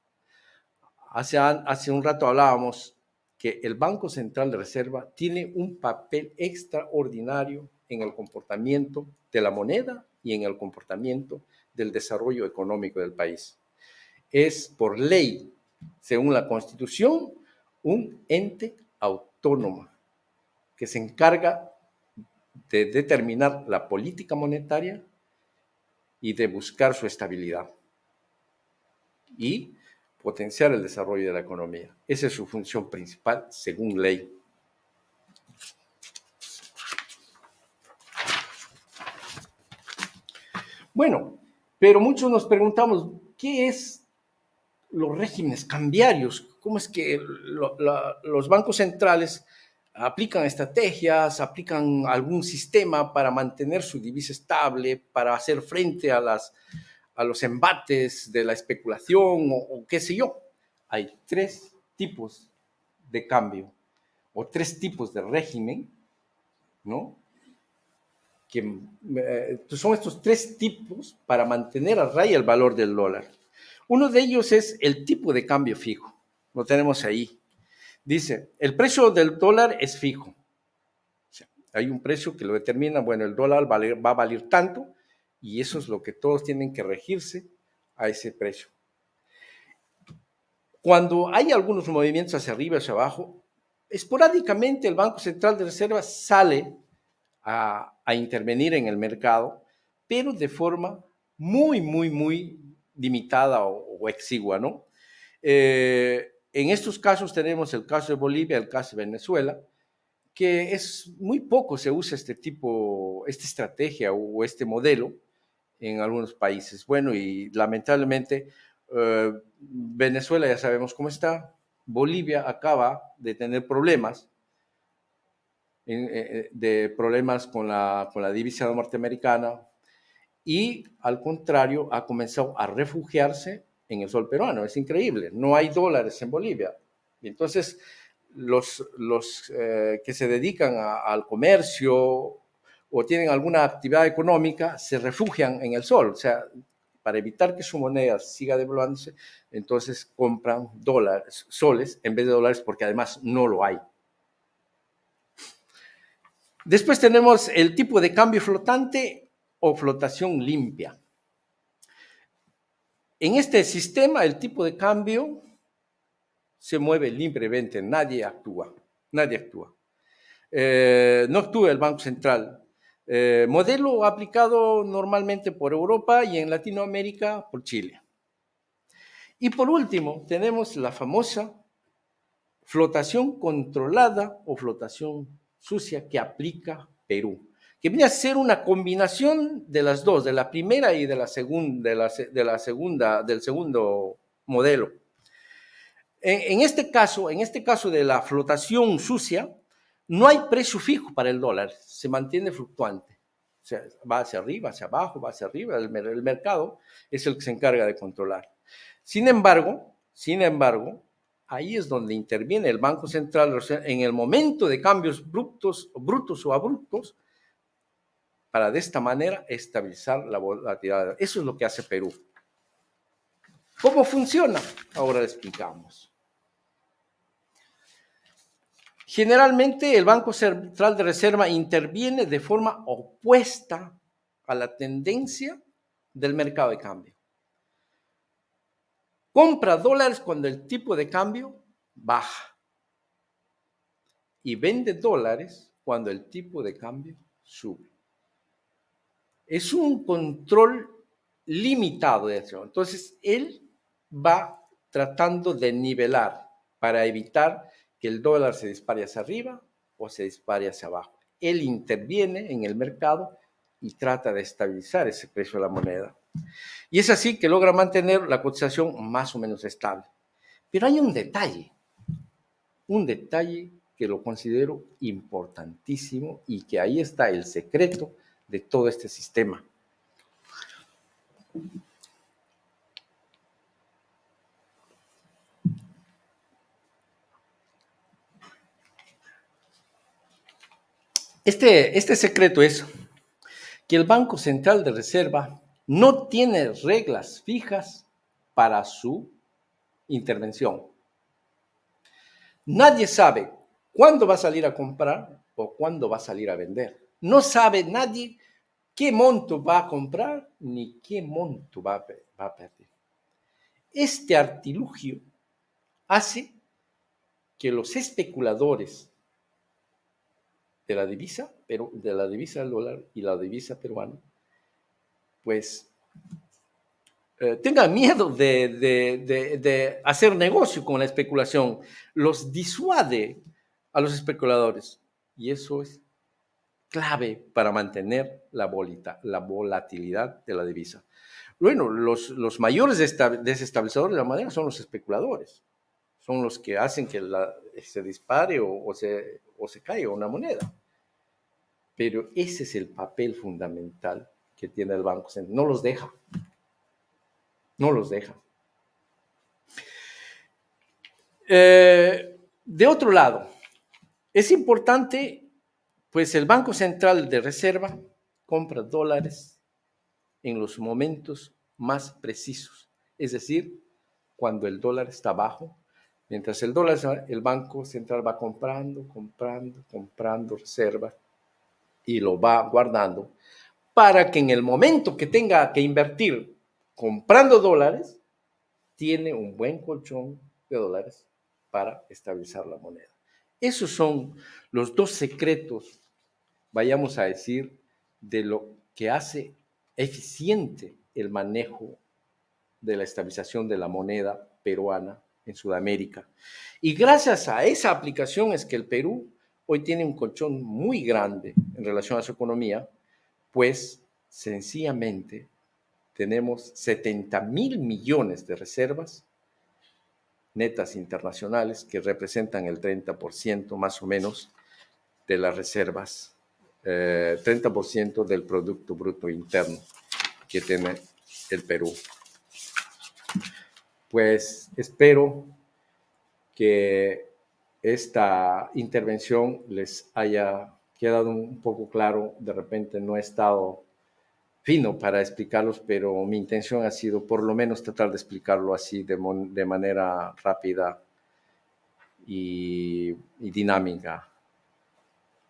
Hace un rato hablábamos que el Banco Central de Reserva tiene un papel extraordinario en el comportamiento de la moneda y en el comportamiento del desarrollo económico del país. Es por ley, según la Constitución, un ente autónomo que se encarga de determinar la política monetaria y de buscar su estabilidad y potenciar el desarrollo de la economía. Esa es su función principal, según ley. Bueno, pero muchos nos preguntamos, ¿qué es los regímenes cambiarios? ¿Cómo es que los bancos centrales aplican estrategias, aplican algún sistema para mantener su divisa estable, para hacer frente a los embates de la especulación o qué sé yo. Hay tres tipos de cambio o tres tipos de régimen, ¿no? Que son estos tres tipos para mantener a raya el valor del dólar. Uno de ellos es el tipo de cambio fijo. Lo tenemos ahí. Dice, el precio del dólar es fijo. O sea, hay un precio que lo determina, bueno, el dólar va a valer tanto y eso es lo que todos tienen que regirse a ese precio. Cuando hay algunos movimientos hacia arriba, hacia abajo, esporádicamente el Banco Central de Reserva sale a intervenir en el mercado, pero de forma muy limitada o exigua, ¿no? En estos casos tenemos el caso de Bolivia, el caso de Venezuela, que es muy poco se usa esta estrategia o este modelo en algunos países. Bueno, y lamentablemente Venezuela ya sabemos cómo está. Bolivia acaba de tener problemas con la divisa norteamericana y al contrario ha comenzado a refugiarse en el sol peruano. Es increíble, no hay dólares en Bolivia. Entonces, los que se dedican al comercio o tienen alguna actividad económica se refugian en el sol, o sea, para evitar que su moneda siga devaluándose, entonces compran dólares, soles en vez de dólares, porque además no lo hay. Después tenemos el tipo de cambio flotante o flotación limpia. En este sistema, el tipo de cambio se mueve libremente, nadie actúa. No actúa el Banco Central. Modelo aplicado normalmente por Europa y en Latinoamérica por Chile. Y por último, tenemos la famosa flotación controlada o flotación sucia que aplica Perú, que viene a ser una combinación de las dos, de la primera y de la segunda, del segundo modelo. En este caso de la flotación sucia, no hay precio fijo para el dólar, se mantiene fluctuante. O sea, va hacia arriba, hacia abajo, va hacia arriba, el mercado es el que se encarga de controlar. Sin embargo, ahí es donde interviene el Banco Central en el momento de cambios brutos o abruptos para de esta manera estabilizar la volatilidad. Eso es lo que hace Perú. ¿Cómo funciona? Ahora le explicamos. Generalmente el Banco Central de Reserva interviene de forma opuesta a la tendencia del mercado de cambio. Compra dólares cuando el tipo de cambio baja y vende dólares cuando el tipo de cambio sube. Es un control limitado de eso. Entonces, él va tratando de nivelar para evitar que el dólar se dispare hacia arriba o se dispare hacia abajo. Él interviene en el mercado y trata de estabilizar ese precio de la moneda. Y es así que logra mantener la cotización más o menos estable. Pero hay un detalle que lo considero importantísimo y que ahí está el secreto de todo este sistema. Este secreto es que el Banco Central de Reserva no tiene reglas fijas para su intervención. Nadie sabe cuándo va a salir a comprar o cuándo va a salir a vender. No sabe nadie qué monto va a comprar ni qué monto va a perder. Este artilugio hace que los especuladores de la divisa del dólar y la divisa peruana, pues tengan miedo de hacer negocio con la especulación. Los disuade a los especuladores. Y eso es clave para mantener la volatilidad de la divisa. Bueno, los mayores desestabilizadores de la moneda son los especuladores. son los que hacen que se dispare o se caiga una moneda. Pero ese es el papel fundamental que tiene el Banco Central. No los deja. No los deja. De otro lado, es importante, pues el Banco Central de Reserva compra dólares en los momentos más precisos, es decir, cuando el dólar está bajo. Mientras el dólar, el Banco Central va comprando reservas y lo va guardando para que en el momento que tenga que invertir comprando dólares, tiene un buen colchón de dólares para estabilizar la moneda. Esos son los dos secretos, vayamos a decir, de lo que hace eficiente el manejo de la estabilización de la moneda peruana en Sudamérica. Y gracias a esa aplicación es que el Perú hoy tiene un colchón muy grande en relación a su economía, pues sencillamente tenemos 70.000 millones de reservas netas internacionales que representan el 30% más o menos de las reservas, 30% del Producto Bruto Interno que tiene el Perú. Pues espero que esta intervención les haya quedado un poco claro. De repente no he estado fino para explicarlos, pero mi intención ha sido por lo menos tratar de explicarlo así de manera rápida y dinámica.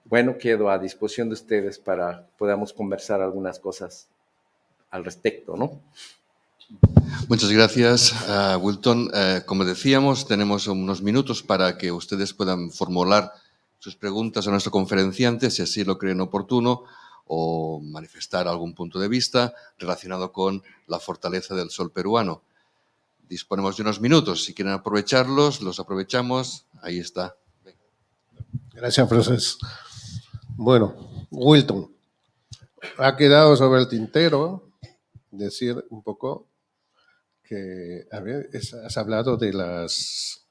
Bueno, quedo a disposición de ustedes para podamos conversar algunas cosas al respecto, ¿no? Muchas gracias, Wilton. Como decíamos, tenemos unos minutos para que ustedes puedan formular sus preguntas a nuestro conferenciante, si así lo creen oportuno, o manifestar algún punto de vista relacionado con la fortaleza del sol peruano. Disponemos de unos minutos. Si quieren aprovecharlos, los aprovechamos. Ahí está. Gracias, profesor. Bueno, Wilton, ha quedado sobre el tintero decir un poco que, a ver, has hablado de las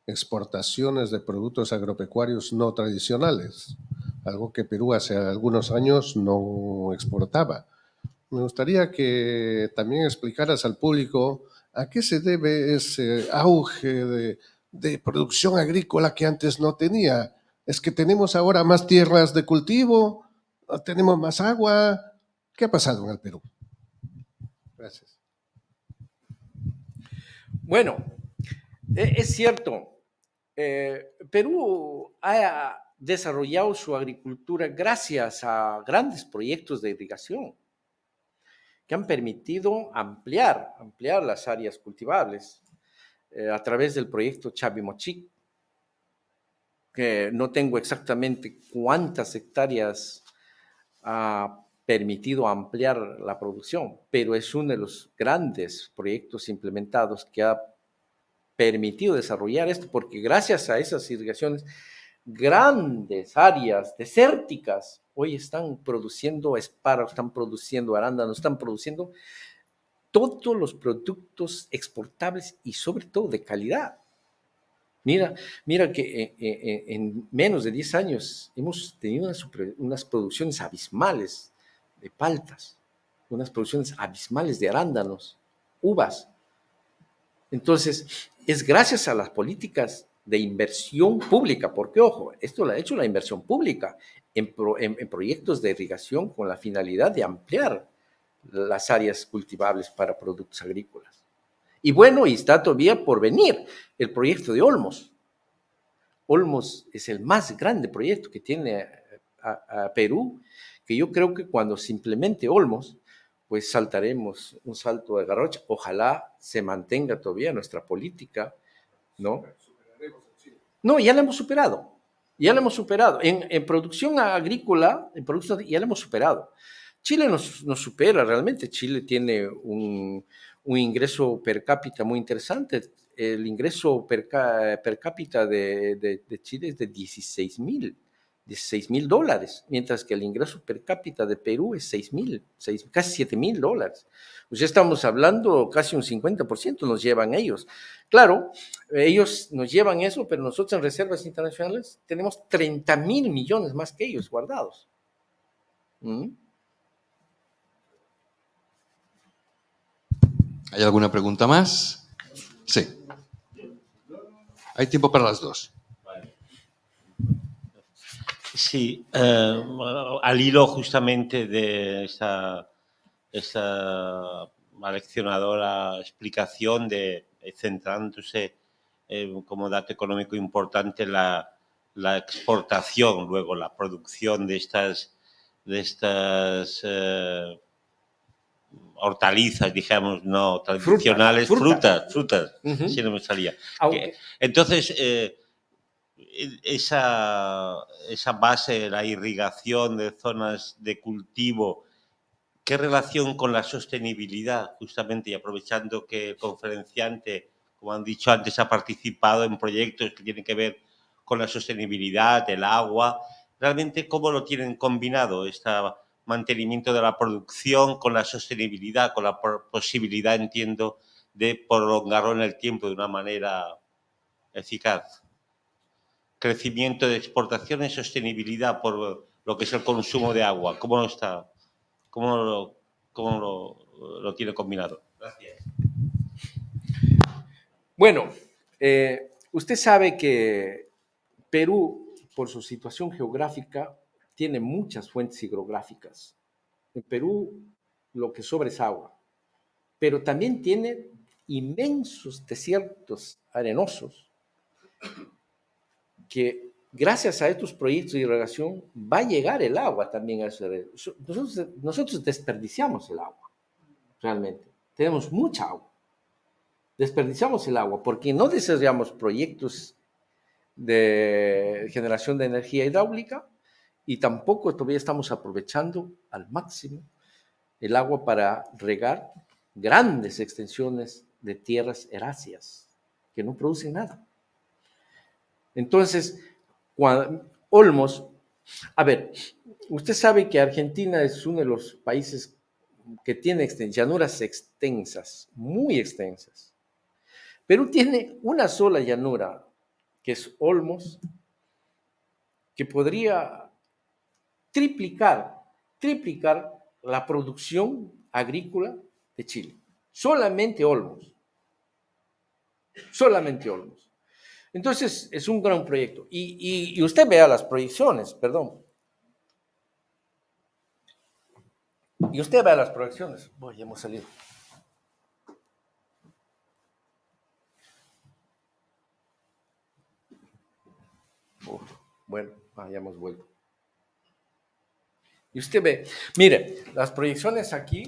exportaciones de productos agropecuarios no tradicionales, algo que Perú hace algunos años no exportaba. Me gustaría que también explicaras al público a qué se debe ese auge de producción agrícola que antes no tenía. ¿Es que tenemos ahora más tierras de cultivo? ¿Tenemos más agua? ¿Qué ha pasado en el Perú? Gracias. Bueno, es cierto. Perú ha desarrollado su agricultura gracias a grandes proyectos de irrigación que han permitido ampliar las áreas cultivables a través del proyecto Chavimochic, que no tengo exactamente cuántas hectáreas ha permitido ampliar la producción, pero es uno de los grandes proyectos implementados que ha permitido desarrollar esto, porque gracias a esas irrigaciones, grandes áreas desérticas hoy están produciendo espárragos, están produciendo arándanos, están produciendo todos los productos exportables y sobre todo de calidad. Mira que en menos de 10 años hemos tenido unas producciones abismales de paltas, unas producciones abismales de arándanos, uvas. Entonces, es gracias a las políticas de inversión pública, porque ojo, esto lo ha hecho la inversión pública en proyectos de irrigación con la finalidad de ampliar las áreas cultivables para productos agrícolas. Y bueno, y está todavía por venir el proyecto de Olmos. Olmos es el más grande proyecto que tiene a Perú, que yo creo que cuando se implemente Olmos, pues saltaremos un salto de garrocha. Ojalá se mantenga todavía nuestra política, ¿no? No, ya la hemos superado. Ya la hemos superado. En producción agrícola, ya la hemos superado. Chile nos supera realmente. Chile tiene un ingreso per cápita muy interesante. El ingreso per cápita de Chile es de 16.000 $16,000, mientras que el ingreso per cápita de Perú es 6,000, casi $7,000. Pues ya estamos hablando, casi un 50% nos llevan ellos. Claro, ellos nos llevan eso, pero nosotros en reservas internacionales tenemos 30,000 millones más que ellos guardados. ¿Mm? ¿Hay alguna pregunta más? Sí. Hay tiempo para las dos. Sí, al hilo justamente de esa aleccionadora explicación centrándose como dato económico importante la exportación, luego la producción de estas hortalizas, digamos, no tradicionales, frutas, Uh-huh. si no me salía. Aunque, Entonces, esa base, la irrigación de zonas de cultivo, ¿qué relación con la sostenibilidad? Justamente, y aprovechando que el conferenciante, como han dicho antes, ha participado en proyectos que tienen que ver con la sostenibilidad, el agua, realmente, ¿cómo lo tienen combinado este mantenimiento de la producción con la sostenibilidad, con la posibilidad, entiendo, de prolongarlo en el tiempo de una manera eficaz? Crecimiento de exportaciones, sostenibilidad por lo que es el consumo de agua. ¿Cómo lo está? ¿Cómo lo tiene combinado? Gracias. bueno, usted sabe que Perú, por su situación geográfica, tiene muchas fuentes hidrográficas. En Perú lo que sobra es agua, pero también tiene inmensos desiertos arenosos que gracias a estos proyectos de irrigación va a llegar el agua también a ese. Nosotros desperdiciamos el agua, realmente. Tenemos mucha agua. Desperdiciamos el agua porque no desarrollamos proyectos de generación de energía hidráulica y tampoco todavía estamos aprovechando al máximo el agua para regar grandes extensiones de tierras heráceas que no producen nada. Entonces, Olmos, a ver, usted sabe que Argentina es uno de los países que tiene llanuras extensas, muy extensas. Perú tiene una sola llanura, que es Olmos, que podría triplicar la producción agrícola de Chile. Solamente Olmos. Solamente Olmos. Entonces, es un gran proyecto. Y usted vea las proyecciones, perdón. Y usted vea las proyecciones. Ya hemos salido. Bueno, ya hemos vuelto. Y usted ve, mire, las proyecciones aquí,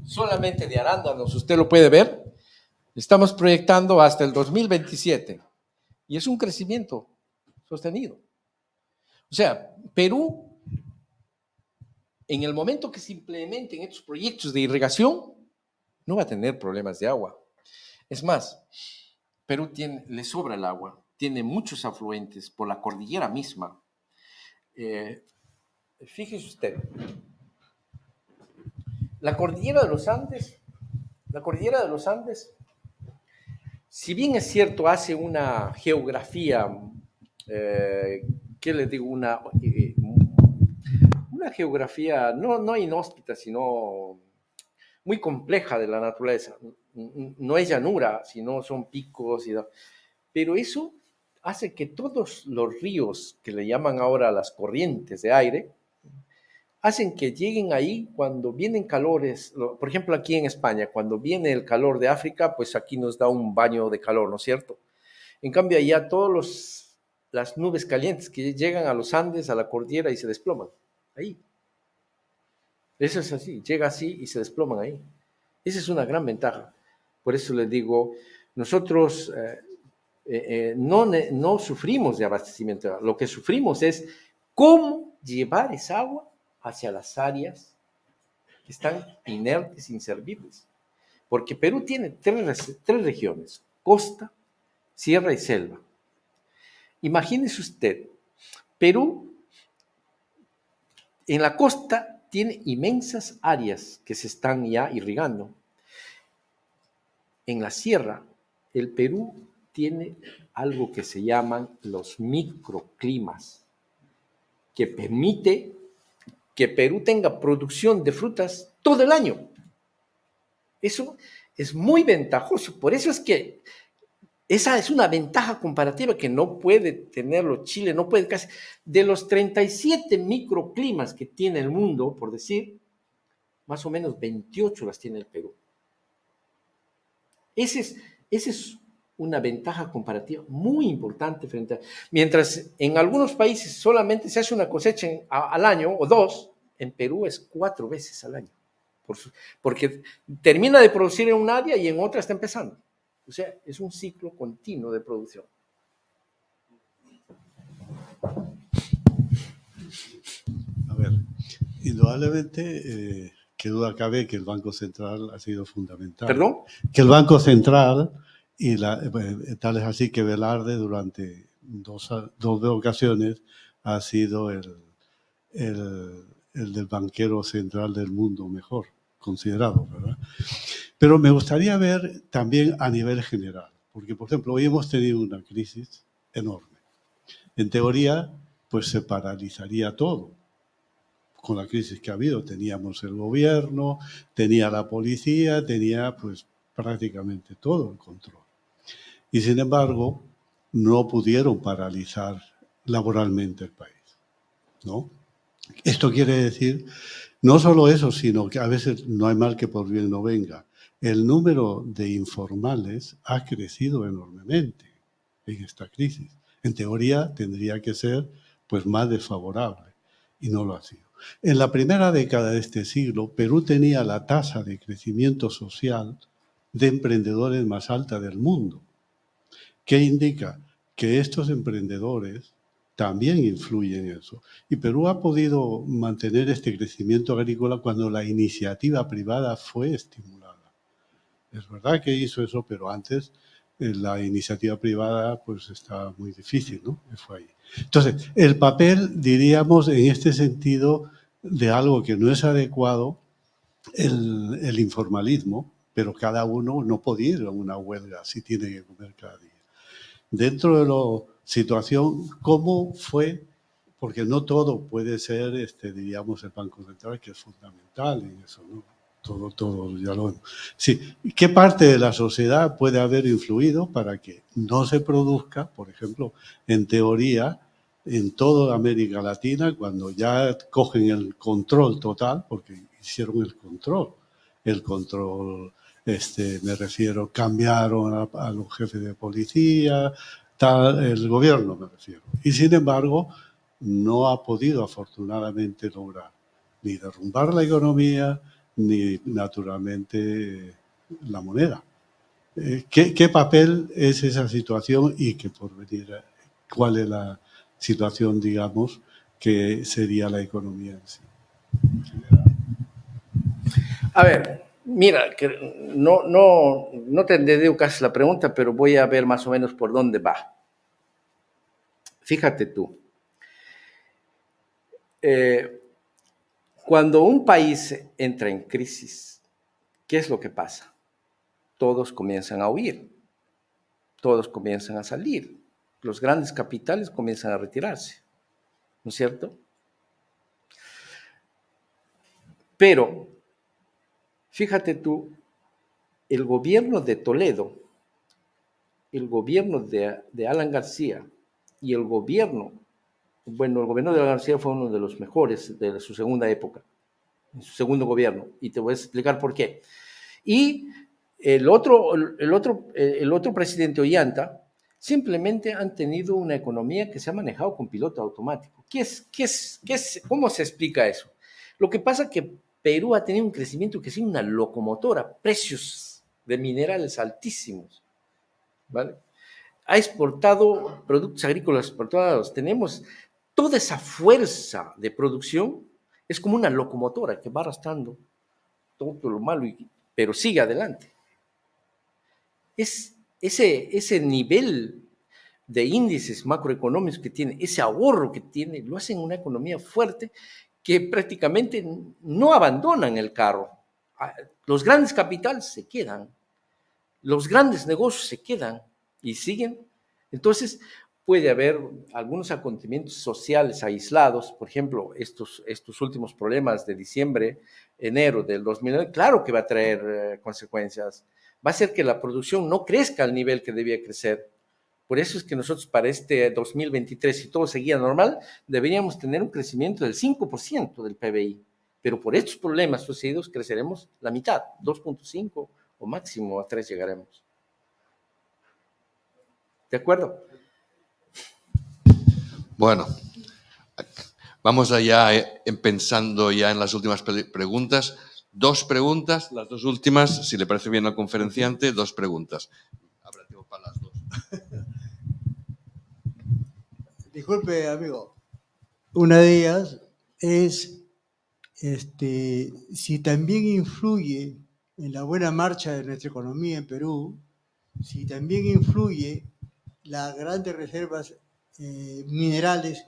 solamente de arándanos, usted lo puede ver, estamos proyectando hasta el 2027. Y es un crecimiento sostenido. O sea, Perú, en el momento que se implementen estos proyectos de irrigación, no va a tener problemas de agua. Es más, Perú le sobra el agua, tiene muchos afluentes por la cordillera misma. Fíjese usted, la cordillera de los Andes, si bien es cierto, hace una geografía, ¿qué les digo? Una geografía no inhóspita, sino muy compleja de la naturaleza. No es llanura, sino son picos. Pero eso hace que todos los ríos, que le llaman ahora las corrientes de aire, hacen que lleguen ahí cuando vienen calores. Por ejemplo, aquí en España, cuando viene el calor de África, pues aquí nos da un baño de calor, ¿no es cierto? En cambio, allá todas las nubes calientes que llegan a los Andes, a la cordillera y se desploman ahí. Eso es así, llega así y se desploman ahí. Esa es una gran ventaja. Por eso les digo, nosotros no sufrimos de abastecimiento. Lo que sufrimos es cómo llevar esa agua hacia las áreas que están inertes, inservibles. Porque Perú tiene tres regiones: costa, sierra y selva. Imagínese usted Perú, en la costa, tiene inmensas áreas que se están ya irrigando. En la sierra, el Perú tiene algo que se llaman los microclimas, que permite que Perú tenga producción de frutas todo el año. Eso es muy ventajoso. Por eso es que esa es una ventaja comparativa que no puede tenerlo Chile, no puede casi. De los 37 microclimas que tiene el mundo, por decir, más o menos 28 las tiene el Perú. Esa es una ventaja comparativa muy importante frente a... Mientras en algunos países solamente se hace una cosecha al año o dos, en Perú es 4 veces al año. Porque termina de producir en un área y en otra está empezando. O sea, es un ciclo continuo de producción. A ver, indudablemente, qué duda cabe que el Banco Central ha sido fundamental. ¿Perdón? Que el Banco Central, tal es así que Velarde durante dos ocasiones ha sido el del banquero central del mundo mejor considerado, ¿verdad? Pero me gustaría ver también a nivel general, porque, por ejemplo, hoy hemos tenido una crisis enorme. En teoría, pues se paralizaría todo. Con la crisis que ha habido, teníamos el gobierno, tenía la policía, tenía pues prácticamente todo el control. Y sin embargo, no pudieron paralizar laboralmente el país, ¿no? Esto quiere decir, no solo eso, sino que a veces no hay mal que por bien no venga. El número de informales ha crecido enormemente en esta crisis. En teoría tendría que ser pues más desfavorable y no lo ha sido. En la primera década de este siglo, Perú tenía la tasa de crecimiento social de emprendedores más alta del mundo, que indica que estos emprendedores también influyen en eso. Y Perú ha podido mantener este crecimiento agrícola cuando la iniciativa privada fue estimulada. Es verdad que hizo eso, pero antes la iniciativa privada pues está muy difícil, ¿no? Fue ahí. Entonces, el papel, diríamos, en este sentido, de algo que no es adecuado, el informalismo, pero cada uno no puede ir a una huelga si tiene que comer cada día. Dentro de la situación, ¿cómo fue? Porque no todo puede ser, diríamos, el Banco Central, que es fundamental en eso, ¿no? Todo, ya lo vemos. Sí, ¿qué parte de la sociedad puede haber influido para que no se produzca, por ejemplo, en teoría, en toda América Latina, cuando ya cogen el control total, porque hicieron el control, me refiero, cambiaron a los jefes de policía, el gobierno me refiero. Y sin embargo, no ha podido afortunadamente lograr ni derrumbar la economía, ni naturalmente la moneda. ¿Qué papel es esa situación y qué porvenir? ¿Cuál es la situación, digamos, que sería la economía en sí? A ver, mira, que no te entendido casi la pregunta, pero voy a ver más o menos por dónde va. Fíjate tú. Cuando un país entra en crisis, ¿qué es lo que pasa? Todos comienzan a huir, todos comienzan a salir, los grandes capitales comienzan a retirarse, ¿no es cierto? Pero, fíjate tú, el gobierno de Toledo, el gobierno de Alan García y el gobierno de Alan García fue uno de los mejores de su segunda época, en su segundo gobierno, y te voy a explicar por qué. Y el otro presidente, Ollanta, simplemente han tenido una economía que se ha manejado con piloto automático. ¿Cómo se explica eso? Lo que pasa es que Perú ha tenido un crecimiento que es una locomotora, precios de minerales altísimos, ¿vale? Ha exportado productos agrícolas por todos lados. Tenemos toda esa fuerza de producción, es como una locomotora que va arrastrando todo lo malo, pero sigue adelante. Es ese nivel. de índices macroeconómicos que tiene, ese ahorro que tiene, lo hacen una economía fuerte que prácticamente no abandonan el carro. Los grandes capitales se quedan, los grandes negocios se quedan y siguen. Entonces, puede haber algunos acontecimientos sociales aislados, por ejemplo, estos últimos problemas de diciembre, enero del 2009, claro que va a traer consecuencias. Va a hacer que la producción no crezca al nivel que debía crecer. Por eso es que nosotros para este 2023, si todo seguía normal, deberíamos tener un crecimiento del 5% del PBI. Pero por estos problemas sucedidos creceremos la mitad, 2.5 o máximo a 3 llegaremos. ¿De acuerdo? Bueno, vamos allá pensando ya en las últimas preguntas. 2 preguntas, las 2 últimas, si le parece bien al conferenciante, 2 preguntas. Habrá tiempo para las 2. Disculpe, amigo. Una de ellas es si también influye en la buena marcha de nuestra economía en Perú, si también influye las grandes reservas minerales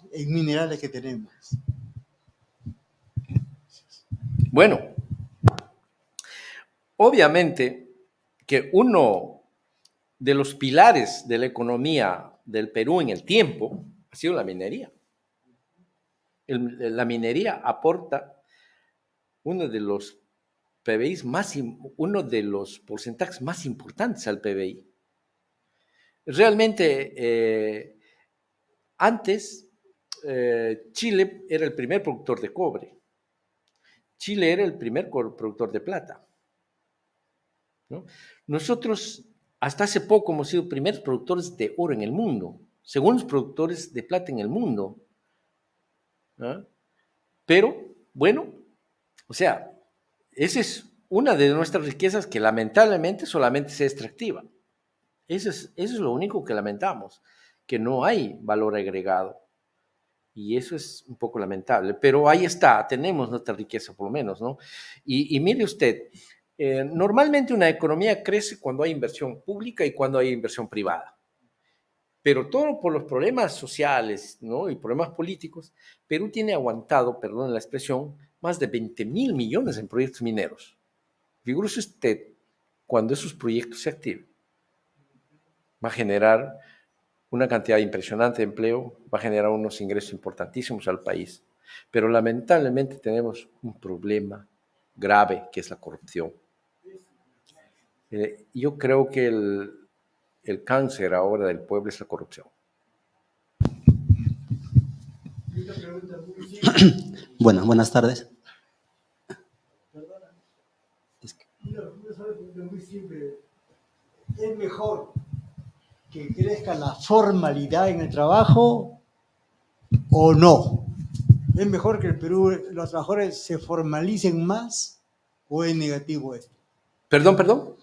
que tenemos. Bueno, obviamente que uno de los pilares de la economía del Perú en el tiempo ha sido la minería. La minería aporta uno de los PBIs uno de los porcentajes más importantes al PBI. Realmente, antes, Chile era el primer productor de cobre. Chile era el primer productor de plata, ¿no? Nosotros, hasta hace poco, hemos sido primeros productores de oro en el mundo, segundos productores de plata en el mundo, ¿no? Pero, bueno, o sea, esa es una de nuestras riquezas que lamentablemente solamente se extractiva. Eso es lo único que lamentamos, que no hay valor agregado. Y eso es un poco lamentable, pero ahí está, tenemos nuestra riqueza por lo menos, ¿no? Y mire usted, normalmente una economía crece cuando hay inversión pública y cuando hay inversión privada. Pero todo por los problemas sociales, ¿no? Y problemas políticos, Perú tiene aguantado, perdón la expresión, más de 20.000 millones en proyectos mineros. Figúrese usted, cuando esos proyectos se activen, va a generar una cantidad impresionante de empleo, va a generar unos ingresos importantísimos al país. Pero lamentablemente tenemos un problema grave que es la corrupción. Yo creo que el cáncer ahora del pueblo es la corrupción. Bueno, buenas tardes. Una pregunta muy simple. ¿Es mejor que crezca la formalidad en el trabajo o no? ¿Es mejor que el Perú, los trabajadores se formalicen más o es negativo esto? Perdón.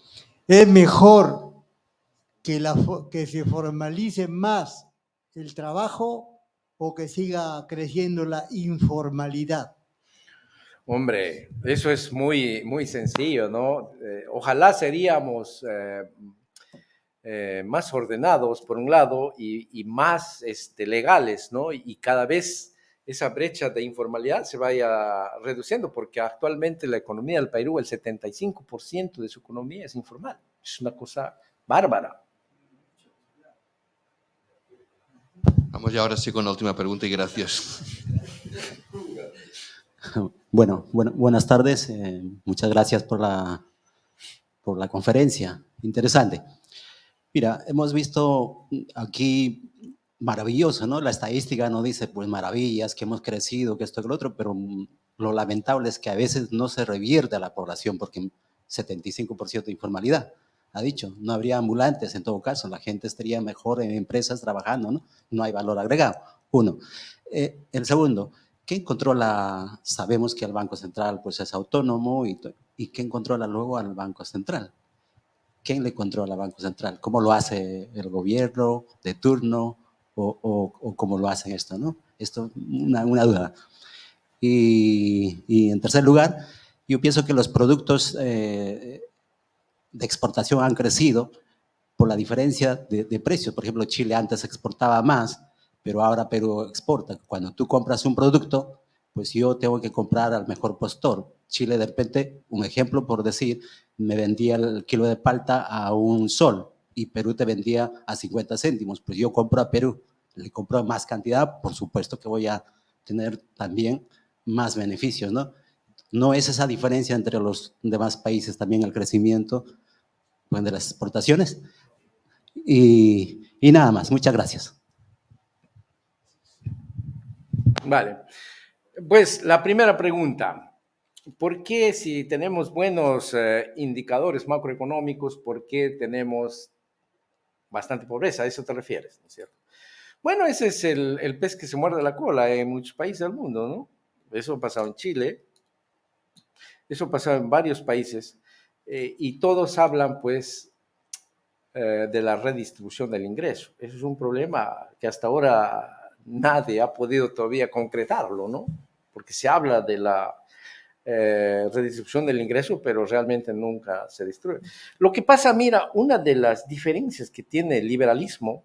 ¿Es mejor que se formalice más el trabajo o que siga creciendo la informalidad? Hombre, eso es muy, muy sencillo, ¿no? Ojalá seríamos más ordenados, por un lado, y más legales, ¿no? Y cada vez esa brecha de informalidad se vaya reduciendo, porque actualmente la economía del Perú, el 75% de su economía es informal. Es una cosa bárbara. Vamos ya ahora sí con la última pregunta y gracias. Bueno, buenas tardes. Muchas gracias por la conferencia. Interesante. Mira, hemos visto aquí maravilloso, ¿no? La estadística nos dice, pues, maravillas, que hemos crecido, que esto, que lo otro, pero lo lamentable es que a veces no se revierte a la población porque 75% de informalidad. Ha dicho, no habría ambulantes en todo caso, la gente estaría mejor en empresas trabajando, ¿no? No hay valor agregado. Uno. El segundo, ¿quién controla? Sabemos que el Banco Central pues es autónomo y ¿quién controla luego al Banco Central? ¿Quién le controla al Banco Central? ¿Cómo lo hace el gobierno de turno o cómo lo hacen esto, ¿no? Esto una duda. Y en tercer lugar, yo pienso que los productos de exportación han crecido, por la diferencia de precios. Por ejemplo, Chile antes exportaba más, pero ahora Perú exporta. Cuando tú compras un producto, pues yo tengo que comprar al mejor postor. Chile, de repente, un ejemplo por decir, me vendía el kilo de palta a $1 y Perú te vendía a 50 céntimos. Pues yo compro a Perú, le compro más cantidad, por supuesto que voy a tener también más beneficios, ¿no? No es esa diferencia entre los demás países, también el crecimiento, pues, de las exportaciones. Y nada más, muchas gracias. Vale. Pues la primera pregunta, ¿por qué si tenemos buenos indicadores macroeconómicos, por qué tenemos bastante pobreza? ¿A eso te refieres, ¿no es cierto? Bueno, ese es el pez que se muerde la cola en muchos países del mundo, ¿no? Eso ha pasado en Chile, eso ha pasado en varios países, y todos hablan, pues, de la redistribución del ingreso. Eso es un problema que hasta ahora nadie ha podido todavía concretarlo, ¿no? Porque se habla de la redistribución del ingreso, pero realmente nunca se distribuye. Lo que pasa, mira, una de las diferencias que tiene el liberalismo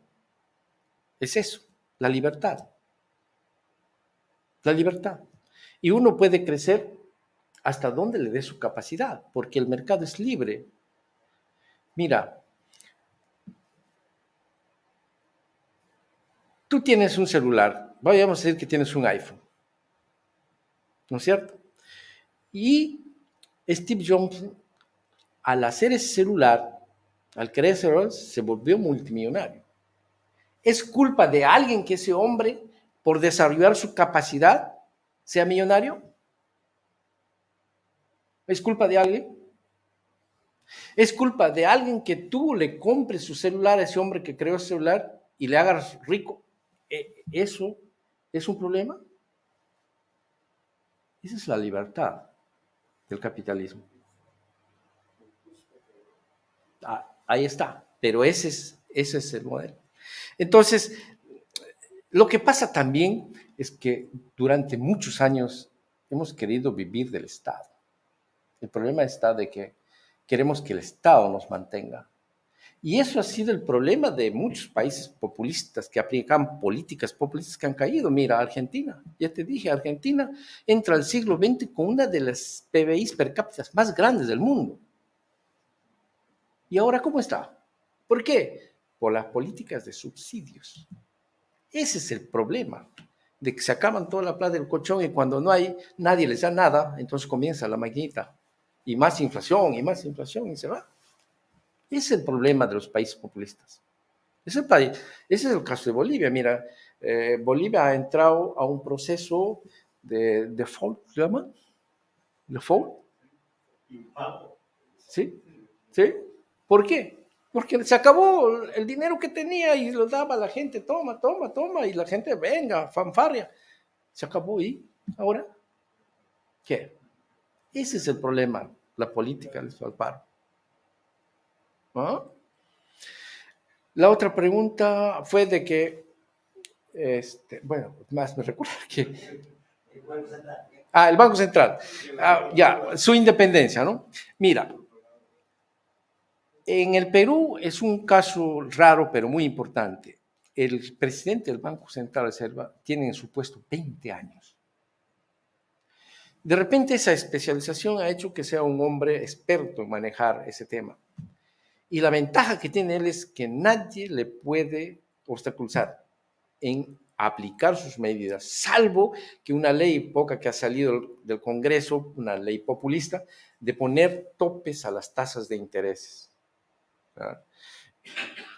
es eso, la libertad. La libertad. Y uno puede crecer hasta donde le dé su capacidad, porque el mercado es libre. Mira, tú tienes un celular, vamos a decir que tienes un iPhone, ¿no es cierto? Y Steve Jobs, al hacer ese celular, al crear ese celular, se volvió multimillonario. ¿Es culpa de alguien que ese hombre, por desarrollar su capacidad, sea millonario? ¿Es culpa de alguien? ¿Es culpa de alguien que tú le compres su celular a ese hombre que creó ese celular y le hagas rico? ¿Eso es un problema? Esa es la libertad del capitalismo. Ahí está, pero ese es el modelo. Entonces, lo que pasa también es que durante muchos años hemos querido vivir del Estado. El problema está de que queremos que el Estado nos mantenga. Y eso ha sido el problema de muchos países populistas que aplican políticas populistas que han caído. Mira, Argentina, ya te dije, Argentina entra al siglo XX con una de las PBIs per cápita más grandes del mundo. ¿Y ahora cómo está? ¿Por qué? Por las políticas de subsidios. Ese es el problema, de que se acaban toda la plata del colchón y cuando no hay, nadie les da nada, entonces comienza la maquinita. Y más inflación y se va. Ese es el problema de los países populistas. Ese es el caso de Bolivia. Mira, Bolivia ha entrado a un proceso de default, ¿se llama? ¿Default? ¿Sí? ¿Sí? ¿Por qué? Porque se acabó el dinero que tenía y lo daba a la gente, toma, toma, toma, y la gente, venga, fanfarria. Se acabó y ahora, ¿qué? Ese es el problema, la política del paro. ¿Ah? La otra pregunta fue de que, bueno, más me recuerdo que... el Banco Central. Ya, su independencia, ¿no? Mira, en el Perú es un caso raro, pero muy importante. El presidente del Banco Central de Reserva tiene en su puesto 20 años. De repente esa especialización ha hecho que sea un hombre experto en manejar ese tema. Y la ventaja que tiene él es que nadie le puede obstaculizar en aplicar sus medidas, salvo que una ley poca que ha salido del Congreso, una ley populista, de poner topes a las tasas de intereses. ¿Verdad?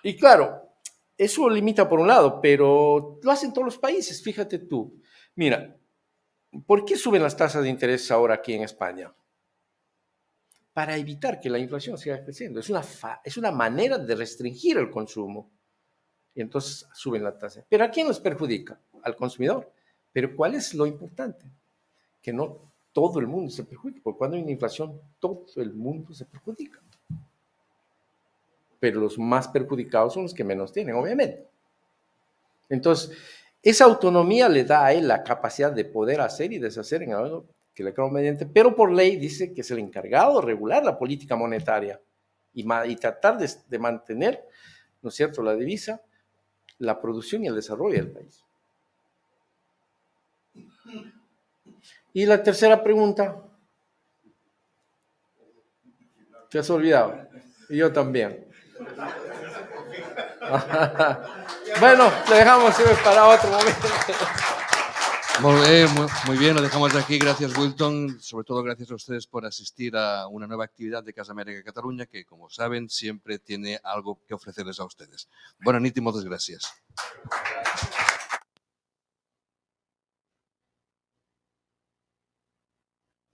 Y claro, eso limita por un lado, pero lo hacen todos los países, fíjate tú. Mira, ¿por qué suben las tasas de interés ahora aquí en España? Para evitar que la inflación siga creciendo. Es una manera de restringir el consumo. Y entonces suben la tasa. ¿Pero a quién nos perjudica? Al consumidor. Pero ¿cuál es lo importante? Que no todo el mundo se perjudica, porque cuando hay una inflación, todo el mundo se perjudica. Pero los más perjudicados son los que menos tienen, obviamente. Entonces, esa autonomía le da a él la capacidad de poder hacer y deshacer en algo que le queda conveniente, pero por ley dice que es el encargado de regular la política monetaria. y tratar de mantener, ¿no es cierto?, la divisa, la producción y el desarrollo del país. Y la tercera pregunta, te has olvidado, y yo también. Bueno, lo dejamos para otro momento. Muy bien, lo dejamos aquí. Gracias, Wilton. Sobre todo gracias a ustedes por asistir a una nueva actividad de Casa Amèrica Catalunya que, como saben, siempre tiene algo que ofrecerles a ustedes. Bona nit y muchas gracias.